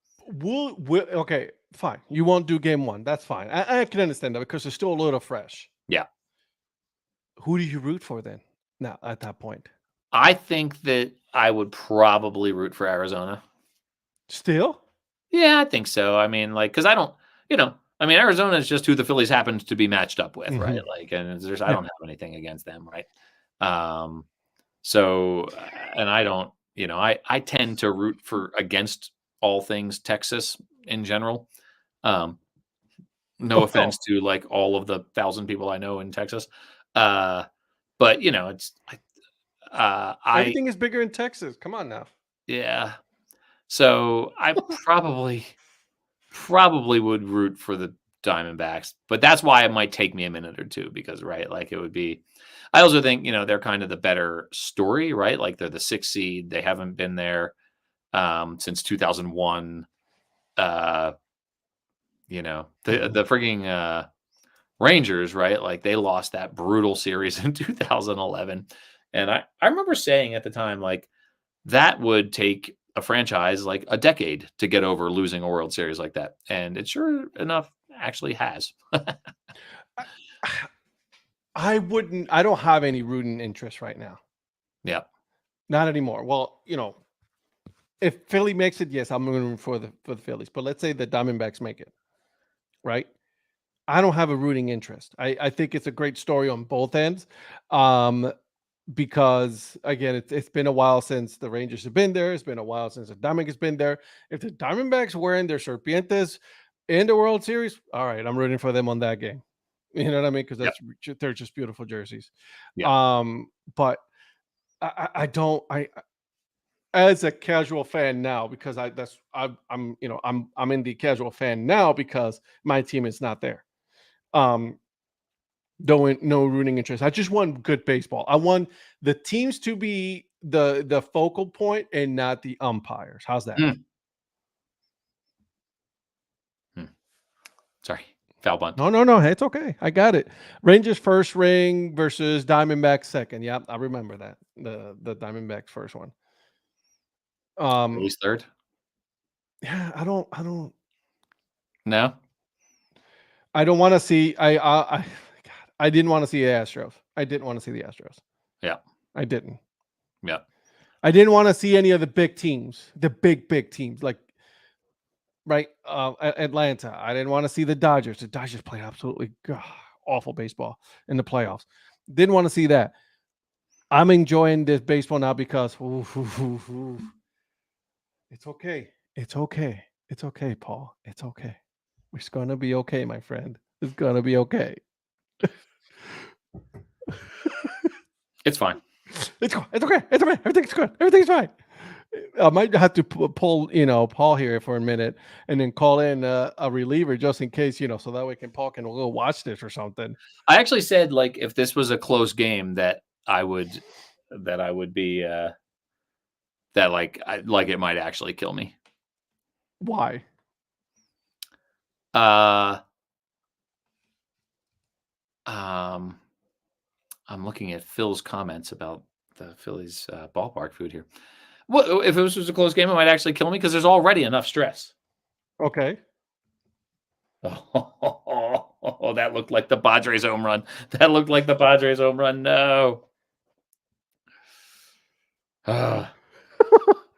fine. You won't do game 1. That's fine. I can understand that because it's still a little fresh. Yeah. Who do you root for then? Now at that point, I think that I would probably root for Arizona. Still? Yeah, I think so. I mean, like, because I don't, I mean, Arizona is just who the Phillies happened to be matched up with, right? Mhm. Like, and I Yeah. don't have anything against them, right? Um, so, and I don't, I tend to root for against all things Texas in general. Um, no Oh, offense to like all of the 1,000 people I know in Texas, uh, but I everything is bigger in Texas. Come on now. yeah. So I probably would root for the Diamondbacks, but that's why it might take me a minute or two because, right, like it would be. I also think they're kind of the better story, right? Like they're the 6th seed. They haven't been there since 2001. Uh, the freaking Rangers, right? Like they lost that brutal series in 2011, and I remember saying at the time like that would take a franchise like a decade to get over losing a World Series like that, and it sure enough actually has. I I wouldn't. I don't have any rooting interest right now. Yeah. Not anymore. Well, if Philly makes it, yes, I'm rooting for the Phillies. But let's say the Diamondbacks make it, right? I don't have a rooting interest. I think it's a great story on both ends. Um, because again, it's been a while since the Rangers have been there. It's been a while since the Diamondbacks has been there. If the Diamondbacks wearing their serpientes in the World Series, all right, I'm rooting for them on that game. You know what I mean? Because Yep. they're just beautiful jerseys. Yeah. But I don't as a casual fan now because I'm I'm in the casual fan now because my team is not there. Um, no rooting interest. I just want good baseball. I want the teams to be the focal point and not the umpires. How's that? Mm. Mm. Sorry, foul bunt. No, no, no. It's okay. I got it. Rangers first ring versus Diamondbacks second. Yep, I remember that. The Diamondbacks first one. Um, Phillies third. yeah, No. I don't want to see. God, I didn't want to see the Astros. I didn't want to see the Astros. Yeah. I didn't. Yeah. I didn't want to see any of the big teams, the big teams like right Atlanta. I didn't want to see the Dodgers. The Dodgers play absolutely awful baseball in the playoffs. Didn't want to see that. I'm enjoying this baseball now because it's okay. It's okay. It's okay, Paul. It's okay. It's gonna be okay, my friend. It's gonna be okay. It's fine. It's okay. It's okay. Everything's good. Everything's fine. I might have to pull, Paul here for a minute and then call in a reliever just in case, so that way Paul can go watch this or something. I actually said like if this was a close game that I would be that like it might actually kill me. Why? Uh um I'm looking at Phil's comments about the Phillies ballpark food here. Well, if it was a close game, it might actually kill me because there's already enough stress. Okay. Oh, that looked like the Padres home run. That looked like the Padres home run. No. Ah.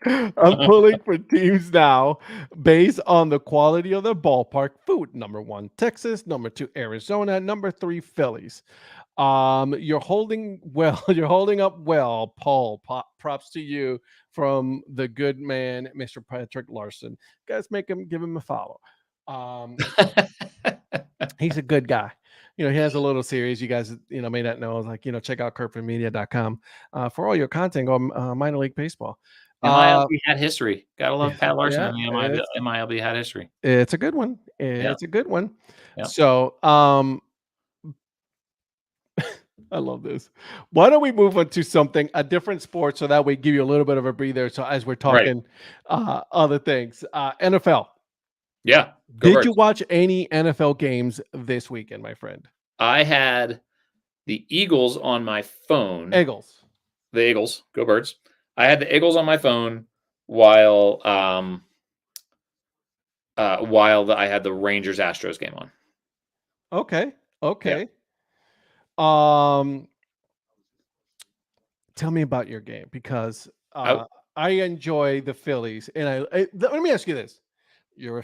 I'm pulling for teams now based on the quality of the ballpark food. Number one, Texas. Number two, Arizona. Number three, Phillies. You're holding well. You're holding up well, Paul. Props to you from the good man, Mr. Patrick Larson. Guys, give him a follow. Um, he's a good guy. He has a little series you guys, may not know. Like, check out kirklandmedia.com for all your content on minor league baseball. Uh, MILB had history. Gotta love Pat Larson yeah, and the MILB had history. it's a good one. Yeah, It's a good one. yeah. So, I love this. Why don't we move on to a different sport so that we give you a little bit of a breather. So as we're Right. talking other things, NFL. Yeah, go Did you Birds. watch any NFL games this weekend, my friend? I had the Eagles on my phone. Eagles. The Eagles, go Birds. I had the Eagles on my phone while I had the Rangers Astros game on. Okay. Yeah. Okay. Um, tell me about your game because I I enjoy the Phillies, and let me ask you this: you're a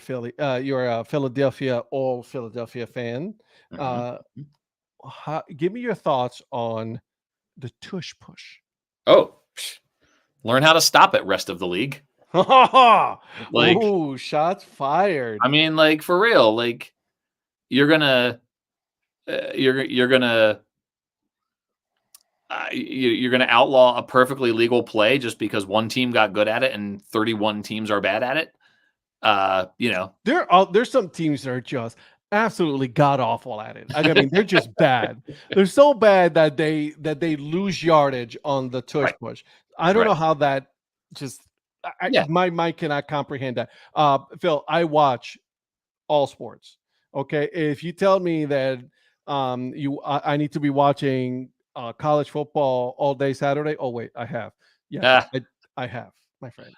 all Philadelphia fan. Mhm. Uh, give me your thoughts on the tush push. Oh, learn how to stop it, rest of the league. Like, Ooh, shots I fired. mean, like, for real, like, you're gonna, you're gonna, you're gonna outlaw a perfectly legal play just because one team got good at it and 31 teams are bad at it? You know, There's some teams that are just absolutely god awful at it. I mean, they're just bad. They're so bad that they lose yardage on the tush right, push. I don't right. know how that just Yeah. my mind cannot comprehend that. Phil, I watch all sports. Okay, if you tell me that I need to be watching college football all day Saturday, oh wait, I have. Yes, Uh, I have, my friend.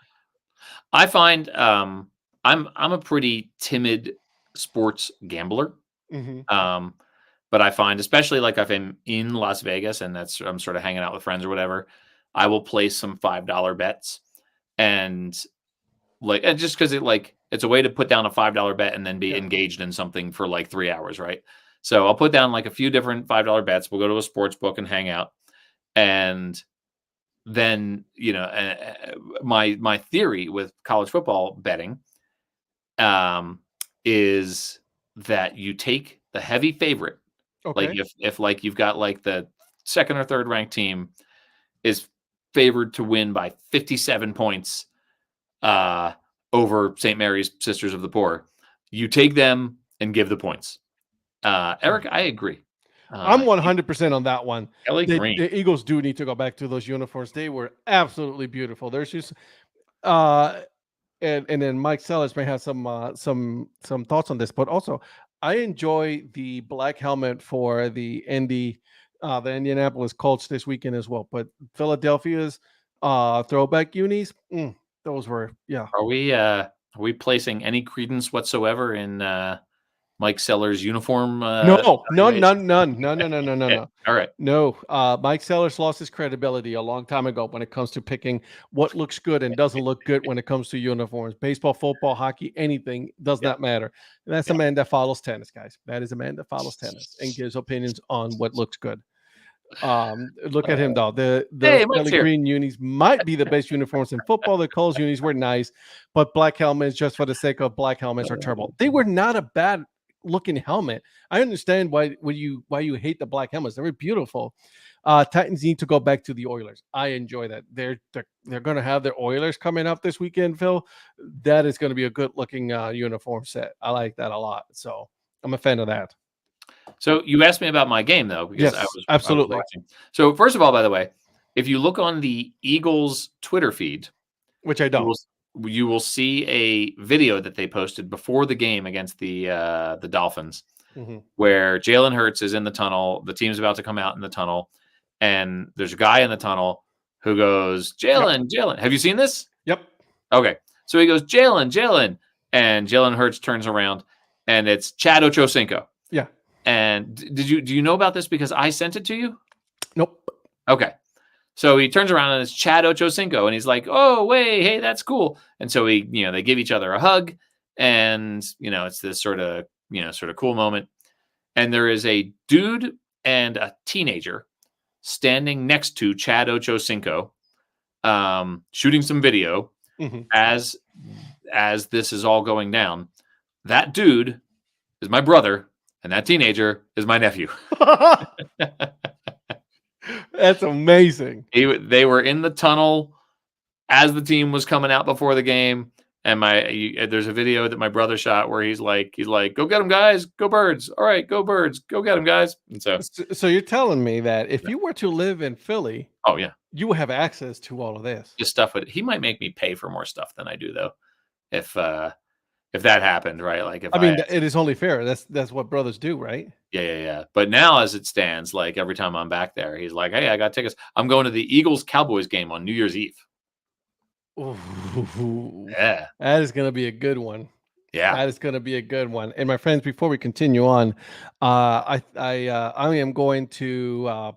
I find, I'm a pretty timid sports gambler. Hmm. Um, but I find, especially like if I'm in Las Vegas and I'm sort of hanging out with friends or whatever, I will place some $5 bets, and and just because it's a way to put down a $5 bet and then be Yeah. engaged in something for like 3 hours, right? So I'll put down like a few different $5 bets. We'll go to a sports book and hang out, and then my theory with college football betting, um, is that you take the heavy favorite. Like, Okay. if like you've got like the second or third ranked team is favored to win by 57 points, uh, over St. Mary's Sisters of the Poor, you take them and give the points. Eric, I agree. I'm E 100% on that one. Kelly Green. The Eagles do need to go back to those uniforms. They were absolutely beautiful. There's just uh and then Mike Sellers may have some thoughts on this, but also I enjoy the black helmet for the Indianapolis Colts this weekend as well. But Philadelphia's throwback unis, those were yeah. Are we placing any credence whatsoever in Mike Sellers' uniform No, none, evaluation? none, none, no, no, no, no, no, Okay. no. All right. No, Mike Sellers lost his credibility a long time ago when it comes to picking what looks good and doesn't look good when it comes to uniforms. Baseball, football, hockey, anything does Yeah. not matter. And that's a Yeah. man that follows tennis, guys. That is a man that follows tennis and gives opinions on what looks good. Look at him though. The Hey, Mike's Kelly here. Green unis might be the best uniforms in football. The Coles unis were nice, but black helmets just for the sake of black helmets are terrible. They were not a bad looking helmet. I understand why you hate the black helmets. They were beautiful. Titans need to go back to the Oilers. I enjoy that. They're going to have their Oilers coming up this weekend, Phil. That is going to be a good looking uniform set. I like that a lot. So I'm a fan of that. So you asked me about my game though, because Yes, I was absolutely. watching. So first of all, by the way, if you look on the Eagles Twitter feed, Which I you don't. will you will see a video that they posted before the game against the Dolphins, Hmm. where Jalen Hurts is in the tunnel. The team's about to come out in the tunnel, and there's a guy in the tunnel who goes, Yep. "Jalen, Jalen, have you seen this?" Yep. Okay, so he goes, "Jalen, Jalen," and Jalen Hurts turns around, and it's Chad Ochocinco. Yeah. And do you know about this because I sent it to you? Nope. Okay. So he turns around and it's Chad Ochocinco, and he's like, "Oh, wait, hey, that's cool." And so they give each other a hug, and it's this sort of cool moment. And there is a dude and a teenager standing next to Chad Ochocinco, shooting some video Hmm. as this is all going down. That dude is my brother, and that teenager is my nephew. That's amazing. They were in the tunnel as the team was coming out before the game, and there's a video that my brother shot where he's like, "Go get them, guys! Go Birds! All right, go Birds! Go get them, guys!" And so, So you're telling me that if you were to live in Philly, oh yeah, you would have access to all of this. just stuff he might make me pay for more stuff than I do though, if that happened, right? Like if I I mean, asked, it is only fair. That's what brothers do, right? yeah, yeah, yeah. But now as it stands, like every time I'm back there, he's like, "Hey, I got tickets. I'm going to the Eagles Cowboys game on New Year's Eve." Ooh, Yeah, that is going to be a good one. yeah. That is going to be a good one. And my friends, before we continue on, I am going to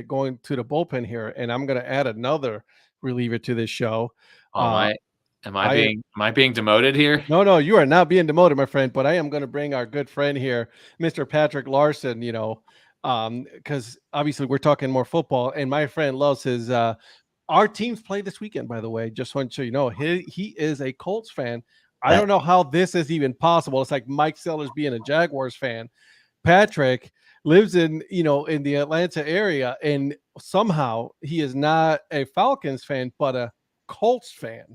going to the bullpen here, and I'm going to add another reliever to this show. Oh, am I I being demoted here? No, you are not being demoted, my friend, but I am going to bring our good friend here, Mr. Patrick Larson, because obviously we're talking more football, and my friend loves his our teams play this weekend, by the way. Just want so you know, he is a Colts fan. I don't know how this is even possible. It's like Mike Sellers being a Jaguars fan. Patrick lives in the Atlanta area, and somehow he is not a Falcons fan, but a Colts fan.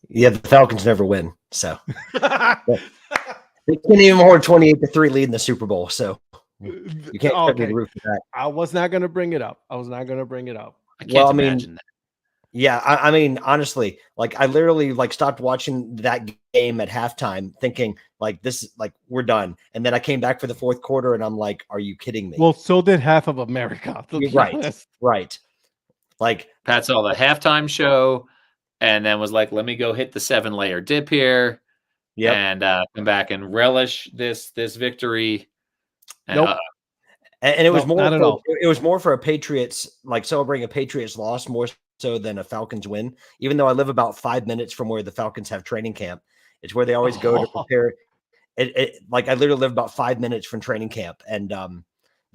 Yeah, the Falcons never win, so they can't even hold 28-3 lead in the Super Bowl. So you can't expect me to root for that. I was not going to bring it up. I Well, can't imagine that. Yeah, I mean, honestly, like I literally like stopped watching that game at halftime, thinking like this, like we're done, and then I came back for the fourth quarter, and I'm like, "Are you kidding me?" Well, so did half of America. You're right, right. Like Pat saw the halftime show, and then was like, "Let me go hit the 7-layer dip here, and come back and relish this victory." And, nope. And it was more. It was more for a Patriots, like celebrating a Patriots loss, more so than a Falcons win. Even though I live about 5 minutes from where the Falcons have training camp, it's where they always go to prepare. Like I literally live about 5 minutes from training camp, and I'm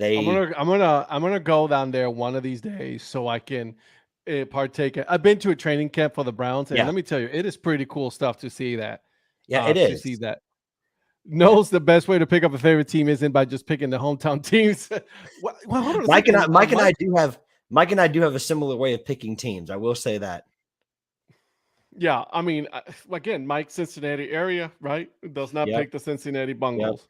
gonna go down there one of these days so I can partake. I've been to a training camp for the Browns, and let me tell you, it is pretty cool stuff to see that. Yeah, it is. To see that. Knows the best way to pick up a favorite team isn't by just picking the hometown teams. Well, Mike and I do have a similar way of picking teams. I will say that. Yeah, I mean, again, Mike, Cincinnati area, right? Does not pick the Cincinnati Bungles.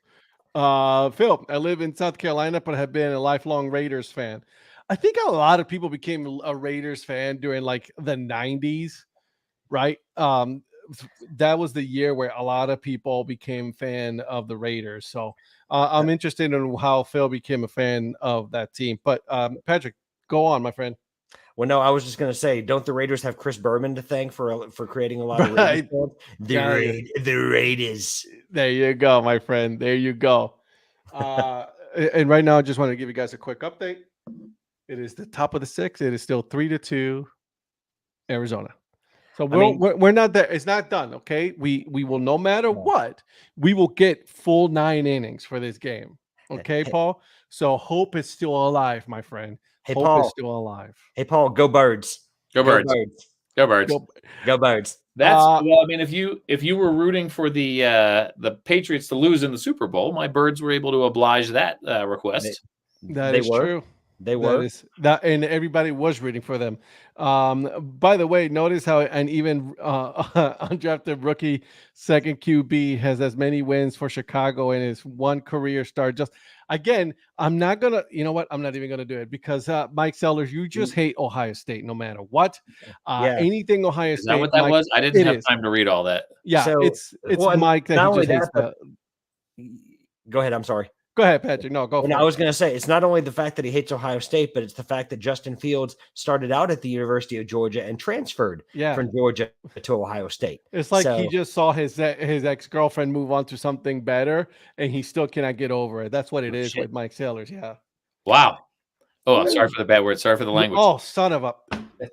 Phil, I live in South Carolina, but have been a lifelong Raiders fan. I think a lot of people became a Raiders fan during like the 90s, right? That was the year where a lot of people became fan of the Raiders. So I'm interested in how Phil became a fan of that team. But Patrick, go on, my friend. Well, no, I was just going to say, don't the Raiders have Chris Berman to thank for creating a lot of Raiders fans? The Raiders. There you go, my friend. There you go. And right now, I just want to give you guys a quick update. It is the top of the sixth. It is still 3-2 Arizona. So we're not there. It's not done. Okay. We will, no matter what, we will get full 9 innings for this game. Okay, Paul. So hope is still alive, my friend. Hey, hope Paul. is still alive. Hey, Paul, go Birds. Go Birds. Go Birds. Go Birds. That's well, I mean, if you were rooting for the Patriots to lose in the Super Bowl, my Birds were able to oblige that request. That is true. They were and everybody was rooting for them. By the way, notice how an even undrafted rookie second QB has as many wins for Chicago in his one career start. Just again, I'm not gonna. You know what? I'm not even gonna do it because Mike Sellers, you just hate Ohio State no matter what. Anything Ohio State. Is that what that was? I didn't have time to read all that. Yeah, so, it's Mike that he just hates. Go ahead. I'm sorry. Go ahead, Patrick. No, go. I was going to say it's not only the fact that he hates Ohio State, but it's the fact that Justin Fields started out at the University of Georgia and transferred from Georgia to Ohio State. It's like he just saw his ex-girlfriend move on to something better, and he still cannot get over it. That's what it is with Mike Sellers. Yeah. Wow. Oh, sorry for the bad word. Sorry for the language. Oh, son of a!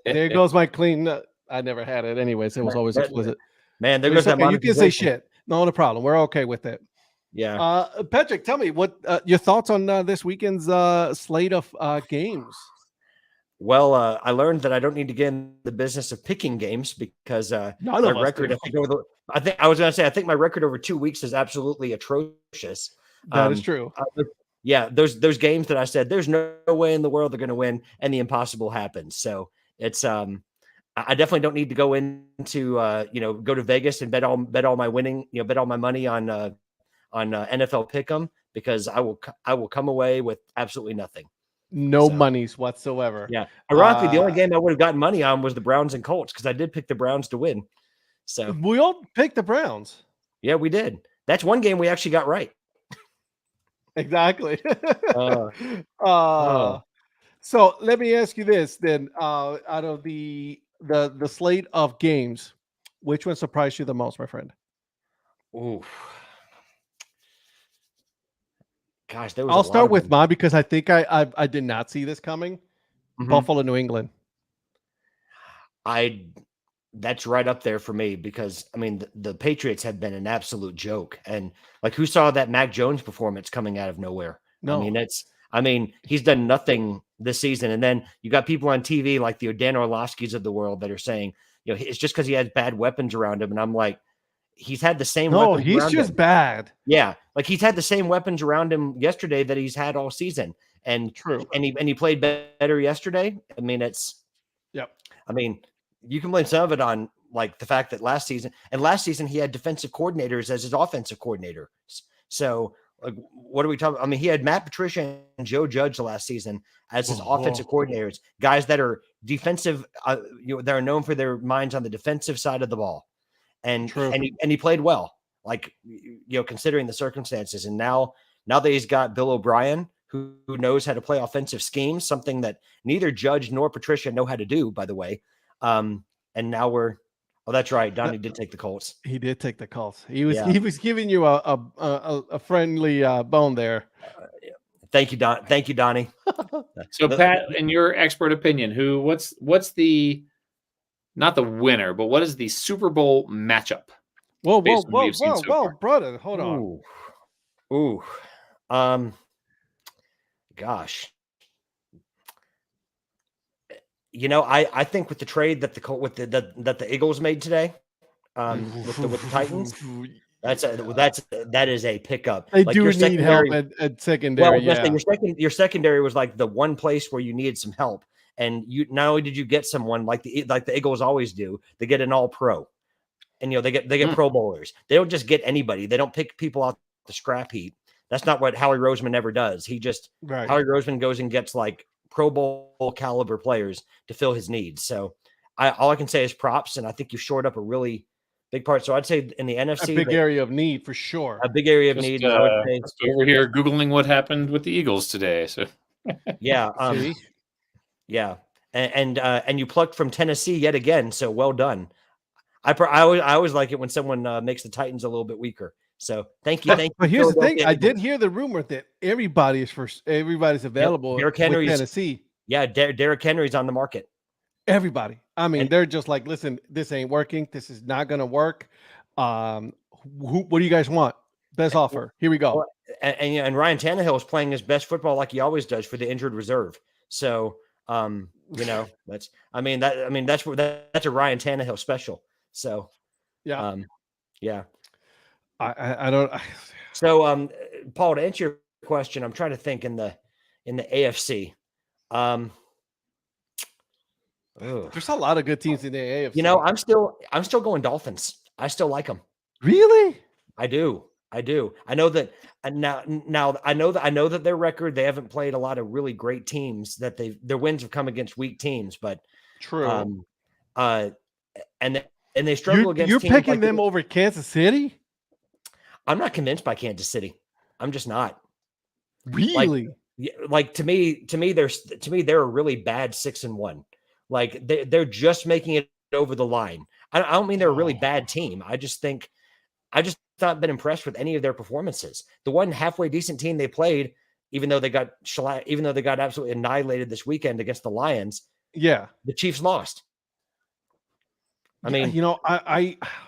There goes my clean. I never had it, anyways. It was always explicit. Man, there goes that. You can say shit. No problem. We're okay with it. Yeah. Patrick, tell me what your thoughts on this weekend's slate of games. Well, I learned that I don't need to get in the business of picking games because my record. I think my record over 2 weeks is absolutely atrocious. That is true. Those games that I said there's no way in the world they're going to win, and the impossible happens. So it's I definitely don't need to go into go to Vegas and bet all my winning, bet all my money on NFL Pick'em because I will come away with absolutely nothing. No monies whatsoever. Yeah. Ironically, the only game I would have gotten money on was the Browns and Colts because I did pick the Browns to win. So we all picked the Browns. Yeah, we did. That's one game we actually got right. Exactly. So let me ask you this then. Out of the slate of games, which one surprised you the most, my friend? Ooh. Gosh, there was. I'll start with mine because I think I did not see this coming. Mm-hmm. Buffalo, New England. That's right up there for me because I mean the Patriots have been an absolute joke, and like who saw that Mac Jones performance coming out of nowhere? No. I mean he's done nothing this season, and then you got people on TV like the Dan Orlovskis of the world that are saying, it's just because he has bad weapons around him, and I'm like, he's had the same No, weapons he's around just him. bad. Yeah, like he's had the same weapons around him yesterday that he's had all season, and True. and he played better yesterday. I mean, Yep. I mean, you can blame some of it on like the fact that last season he had defensive coordinators as his offensive coordinator. So like, what are we talking? I mean, he had Matt Patricia and Joe Judge last season as his offensive coordinators, guys that are defensive, that are known for their minds on the defensive side of the ball, and he played well, like considering the circumstances. And now that he's got Bill O'Brien, who knows how to play offensive schemes, something that neither Judge nor Patricia know how to do, by the way. And now that's right. Donnie did take the Colts. He did take the Colts. He was giving you a friendly bone there. Thank you, Don. Thank you, Donnie. So Pat, in your expert opinion, what's the not the winner, but what is the Super Bowl matchup? Whoa, brother, hold on. Ooh. Gosh. I think with the trade that the Eagles made today, with the Titans, that is a pickup. They do need help at secondary. Well, your secondary was like the one place where you needed some help, and you not only did you get someone like the Eagles always do, they get an All-Pro, and they get Pro Bowlers. They don't just get anybody. They don't pick people out the scrap heap. That's not what Howie Roseman ever does. Howie Roseman goes and gets like Pro Bowl caliber players to fill his needs. So all I can say is props, and I think you shored up a really big part. So I'd say in the NFC, a big area of need for sure. A big area of need. Over here Googling what happened with the Eagles today. So yeah, yeah, and you plucked from Tennessee yet again. So well done. I always like it when someone makes the Titans a little bit weaker. So thank you. But here's the thing: I did hear the rumor that everybody's available. Derrick Henry's, Tennessee. Yeah, Derrick Henry's on the market. Everybody. I mean, they're just like, listen, this ain't working. This is not going to work. What do you guys want? Best offer. Here we go. And Ryan Tannehill is playing his best football like he always does for the injured reserve. So, that's a Ryan Tannehill special. So, yeah. Yeah. I don't. So, Paul, to answer your question, I'm trying to think in the AFC. There's a lot of good teams in the AFC. I'm still going Dolphins. I still like them. Really? I do. I know that now. I know that their record, they haven't played a lot of really great teams. That their wins have come against weak teams, but true. And they struggle against. You're teams picking like them over Kansas City? I'm not convinced by Kansas City. I'm just not. Really? Like to me, they're a really bad 6-1. Like they're just making it over the line. I don't mean they're a really bad team. I just not been impressed with any of their performances. The one halfway decent team they played, even though they got absolutely annihilated this weekend against the Lions. Yeah, the Chiefs lost. I mean,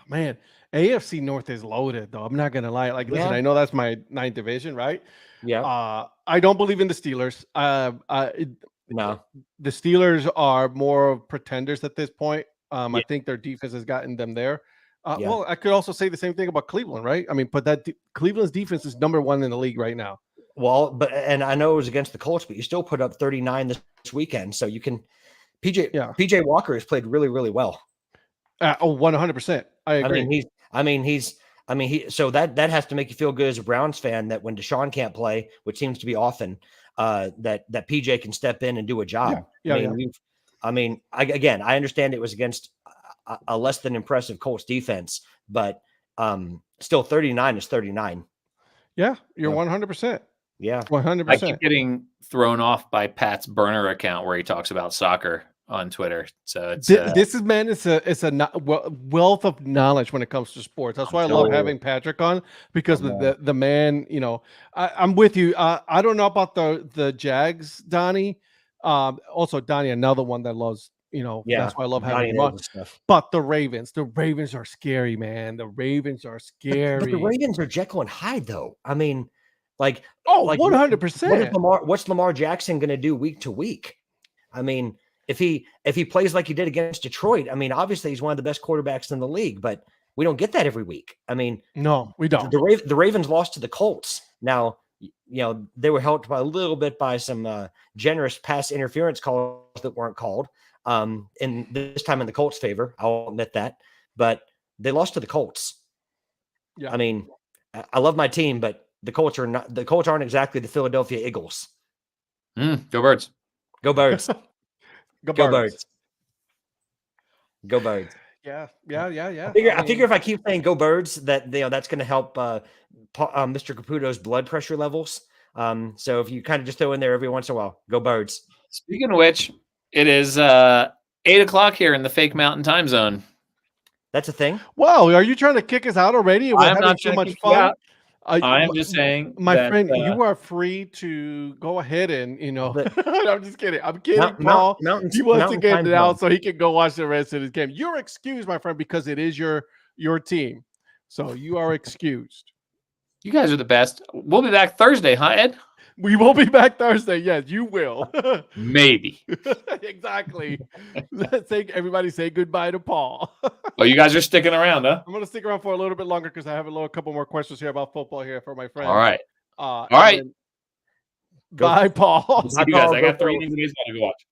man, AFC North is loaded though. I'm not gonna lie. Like, listen, I know that's my 9th division, right? Yeah. I don't believe in the Steelers. No, the Steelers are more pretenders at this point. I think their defense has gotten them there. Well, I could also say the same thing about Cleveland, right? I mean, but Cleveland's defense is number 1 in the league right now. Well, and I know it was against the Colts, but you still put up 39 this weekend, so you can. PJ Walker has played really, really well. 100%. I agree. So that has to make you feel good as a Browns fan that when Deshaun can't play, which seems to be often, that PJ can step in and do a job. I understand it was against a less than impressive Colts defense, but still 39 is 39. Yeah, you're 100%. Yeah, 100%. I keep getting thrown off by Pat's burner account where he talks about soccer on Twitter. So it's it's a wealth of knowledge when it comes to sports. That's why I love having Patrick on, because the man, I'm with you. I don't know about the Jags, Donnie. Also, Donnie, another one that loves Yeah, that's why I love having Johnny him knows on. his stuff. But the Ravens are scary, man. The Ravens are But the scary. Ravens are Jekyll and Hyde, though. I mean, like, Oh, what is 100%. What's Lamar Jackson going to do week to week? I mean, if he plays like he did against Detroit, I mean, obviously he's one of the best quarterbacks in the league, but we don't get that every week. I mean, No, we don't. the Ravens lost to the Colts. Now, they were helped by a little bit by some generous pass interference calls that weren't called. And this time in the Colts' favor, I'll admit that. But they lost to the Colts. Yeah. I mean, I love my team, but the Colts aren't exactly the Philadelphia Eagles. Go Birds. Go Birds. Go Go Birds. Birds. Go Birds. Yeah. I figure if I keep saying "Go Birds," that that's going to help Mr. Caputo's blood pressure levels. So if you kind of just throw in there every once in a while, "Go Birds." Speaking of which, it is 8:00 here in the fake mountain time zone. That's a thing. Wow, are you trying to kick us out already? We're I'm having not so trying to much kick you fun. out. I am just saying, my friend, you are free to go ahead and I'm just kidding. I'm kidding, Paul. He wants to get it out so he can go watch the rest of this game. You're excused, my friend, because it is your team. So you are excused. You guys are the best. We'll be back Thursday, huh, Ed? We will be back Thursday. Yes, you will. Maybe. Exactly. Everybody say goodbye to Paul. Oh, you guys are sticking around, huh? I'm going to stick around for a little bit longer because I have a couple more questions here about football here for my friend. All right. All right. Bye, Paul. See you guys. I got 3 games to go watch.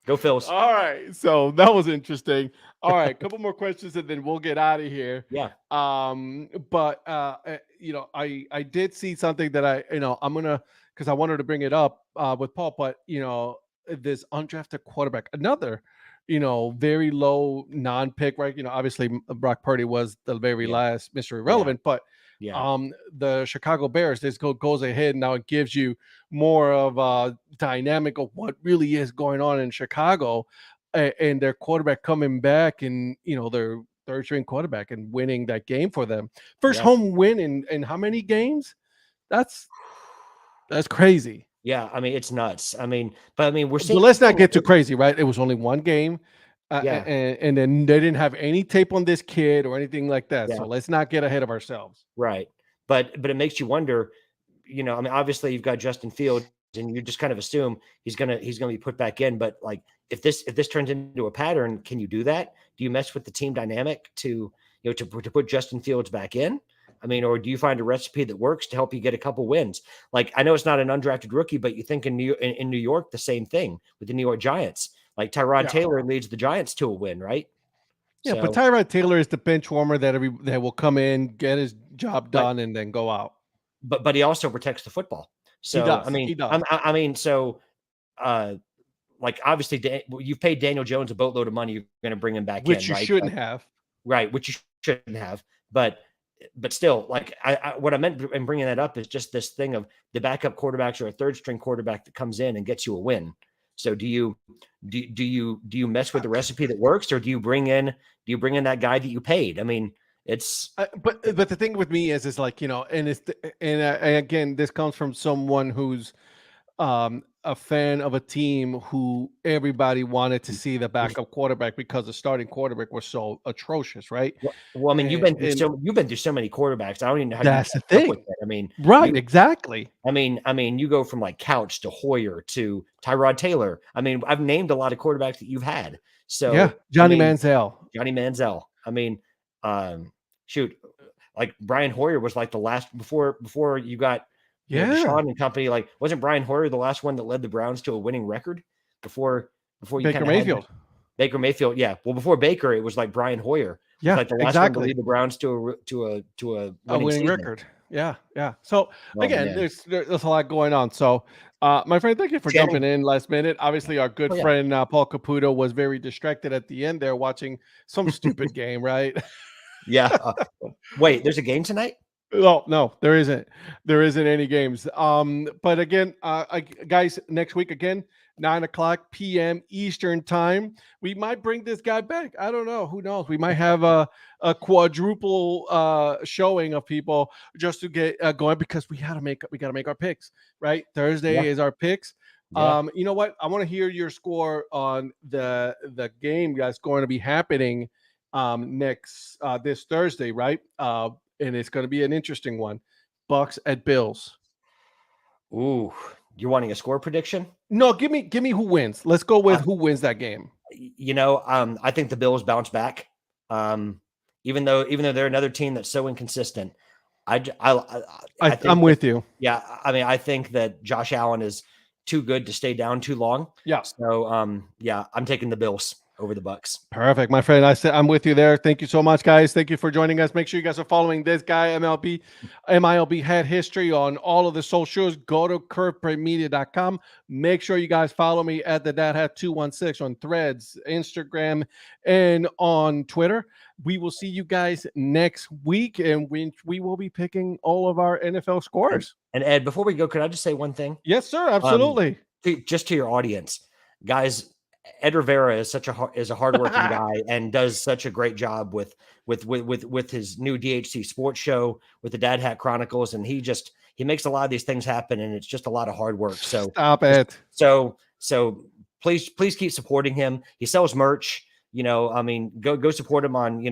Go Phils. All right. So that was interesting. All right. Couple more questions and then we'll get out of here. Yeah. But I did see something that I'm going to, because I wanted to bring it up with Paul, but this undrafted quarterback, another, very low non-pick, right? Obviously Brock Purdy was the very last Mr. Irrelevant, but the Chicago Bears, this goes ahead now. It gives you more of a dynamic of what really is going on in Chicago, and their quarterback coming back, and their third string quarterback and winning that game for them. First home win in how many games? That's crazy. Yeah, I mean, it's nuts. I mean, we're seeing. So let's not get too crazy, right? It was only one game, and then they didn't have any tape on this kid or anything like that. Yeah. So let's not get ahead of ourselves. Right, but it makes you wonder. I mean, obviously you've got Justin Fields, and you just kind of assume he's gonna be put back in. But like, if this turns into a pattern, can you do that? Do you mess with the team dynamic to put Justin Fields back in? I mean, or do you find a recipe that works to help you get a couple wins? Like, I know it's not an undrafted rookie, but you think in New York, the same thing with the New York Giants. Like Tyrod Taylor leads the Giants to a win, right? Yeah, but Tyrod Taylor is the bench warmer that will come in, get his job done, and then go out. But he also protects the football. So he does. he does. Like obviously you've paid Daniel Jones a boatload of money. You're going to bring him back which you shouldn't have. Right, which you shouldn't have. But still, like what I meant in bringing that up is just this thing of the backup quarterbacks or a third string quarterback that comes in and gets you a win. So do you mess with the recipe that works, or do you bring in that guy that you paid? I mean, it's but the thing with me is like, and again, this comes from someone who's a fan of a team who everybody wanted to see the backup quarterback because the starting quarterback was so atrocious, right? Well, I mean, you've been through so many quarterbacks. I don't even know how that's the thing. I mean, right, exactly. I mean, you go from like Couch to Hoyer to Tyrod Taylor. I mean, I've named a lot of quarterbacks that you've had. So yeah, Johnny Manziel. I mean, shoot, like Brian Hoyer was like the last before you got. Deshaun and company, like, wasn't Brian Hoyer the last one that led the Browns to a winning record before you Baker Mayfield? Baker Mayfield, yeah. Well, before Baker, it was like Brian Hoyer. Yeah, like the last one to lead the Browns to a winning record. Yeah. So again, there's a lot going on. So, my friend, thank you for jumping in last minute. Obviously, our good friend Paul Caputo was very distracted at the end there, watching some stupid game, right? Yeah. Wait, there's a game tonight? Oh, no, there isn't. There isn't any games. But again, guys, next week again, 9:00 p.m. Eastern time. We might bring this guy back. I don't know. Who knows? We might have a quadruple showing of people just to get going, because we gotta make our picks, right? Thursday is our picks. Yeah. You know what? I want to hear your score on the game that's going to be happening next this Thursday, right? And it's going to be an interesting one. Bucks at Bills. Ooh, you're wanting a score prediction? No, give me who wins. Let's go with who wins that game. I think the Bills bounce back. Even though they're another team that's so inconsistent, I think I'm with you. Yeah, I mean, I think that Josh Allen is too good to stay down too long. Yeah. So, yeah, I'm taking the Bills over the Bucks. Perfect, my friend. I'm with you there. Thank you so much, guys. Thank you for joining us. Make sure you guys are following this guy, MILB Head History, on all of the socials. Go to curvemedia.com. Make sure you guys follow me at the Dad Hat 216 on Threads, Instagram, and on Twitter. We will see you guys next week, and we will be picking all of our NFL scores. And Ed, before we go, could I just say one thing? Yes, sir. Absolutely. Just to your audience, guys. Ed Rivera is a hardworking guy and does such a great job with his new DHC sports show, with the Dad Hat Chronicles, and he makes a lot of these things happen, and it's just a lot of hard work. So stop it. So please keep supporting him. He sells merch. I mean, go support him on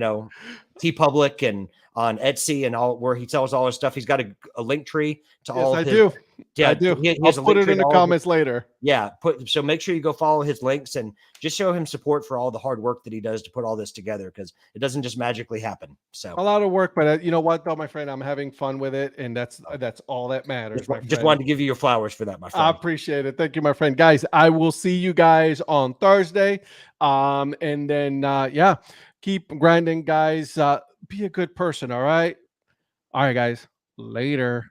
TeePublic and on Etsy and all, where he sells all his stuff. He's got a link tree to all. I his, do. Yeah, I do. He I'll put it in the comments later. Yeah. So make sure you go follow his links and just show him support for all the hard work that he does to put all this together, because it doesn't just magically happen. So a lot of work, but you know what, though, my friend, I'm having fun with it, and that's all that matters. Just wanted to give you your flowers for that, my friend. I appreciate it. Thank you, my friend. Guys, I will see you guys on Thursday. And then yeah, keep grinding, guys. Be a good person. All right, guys. Later.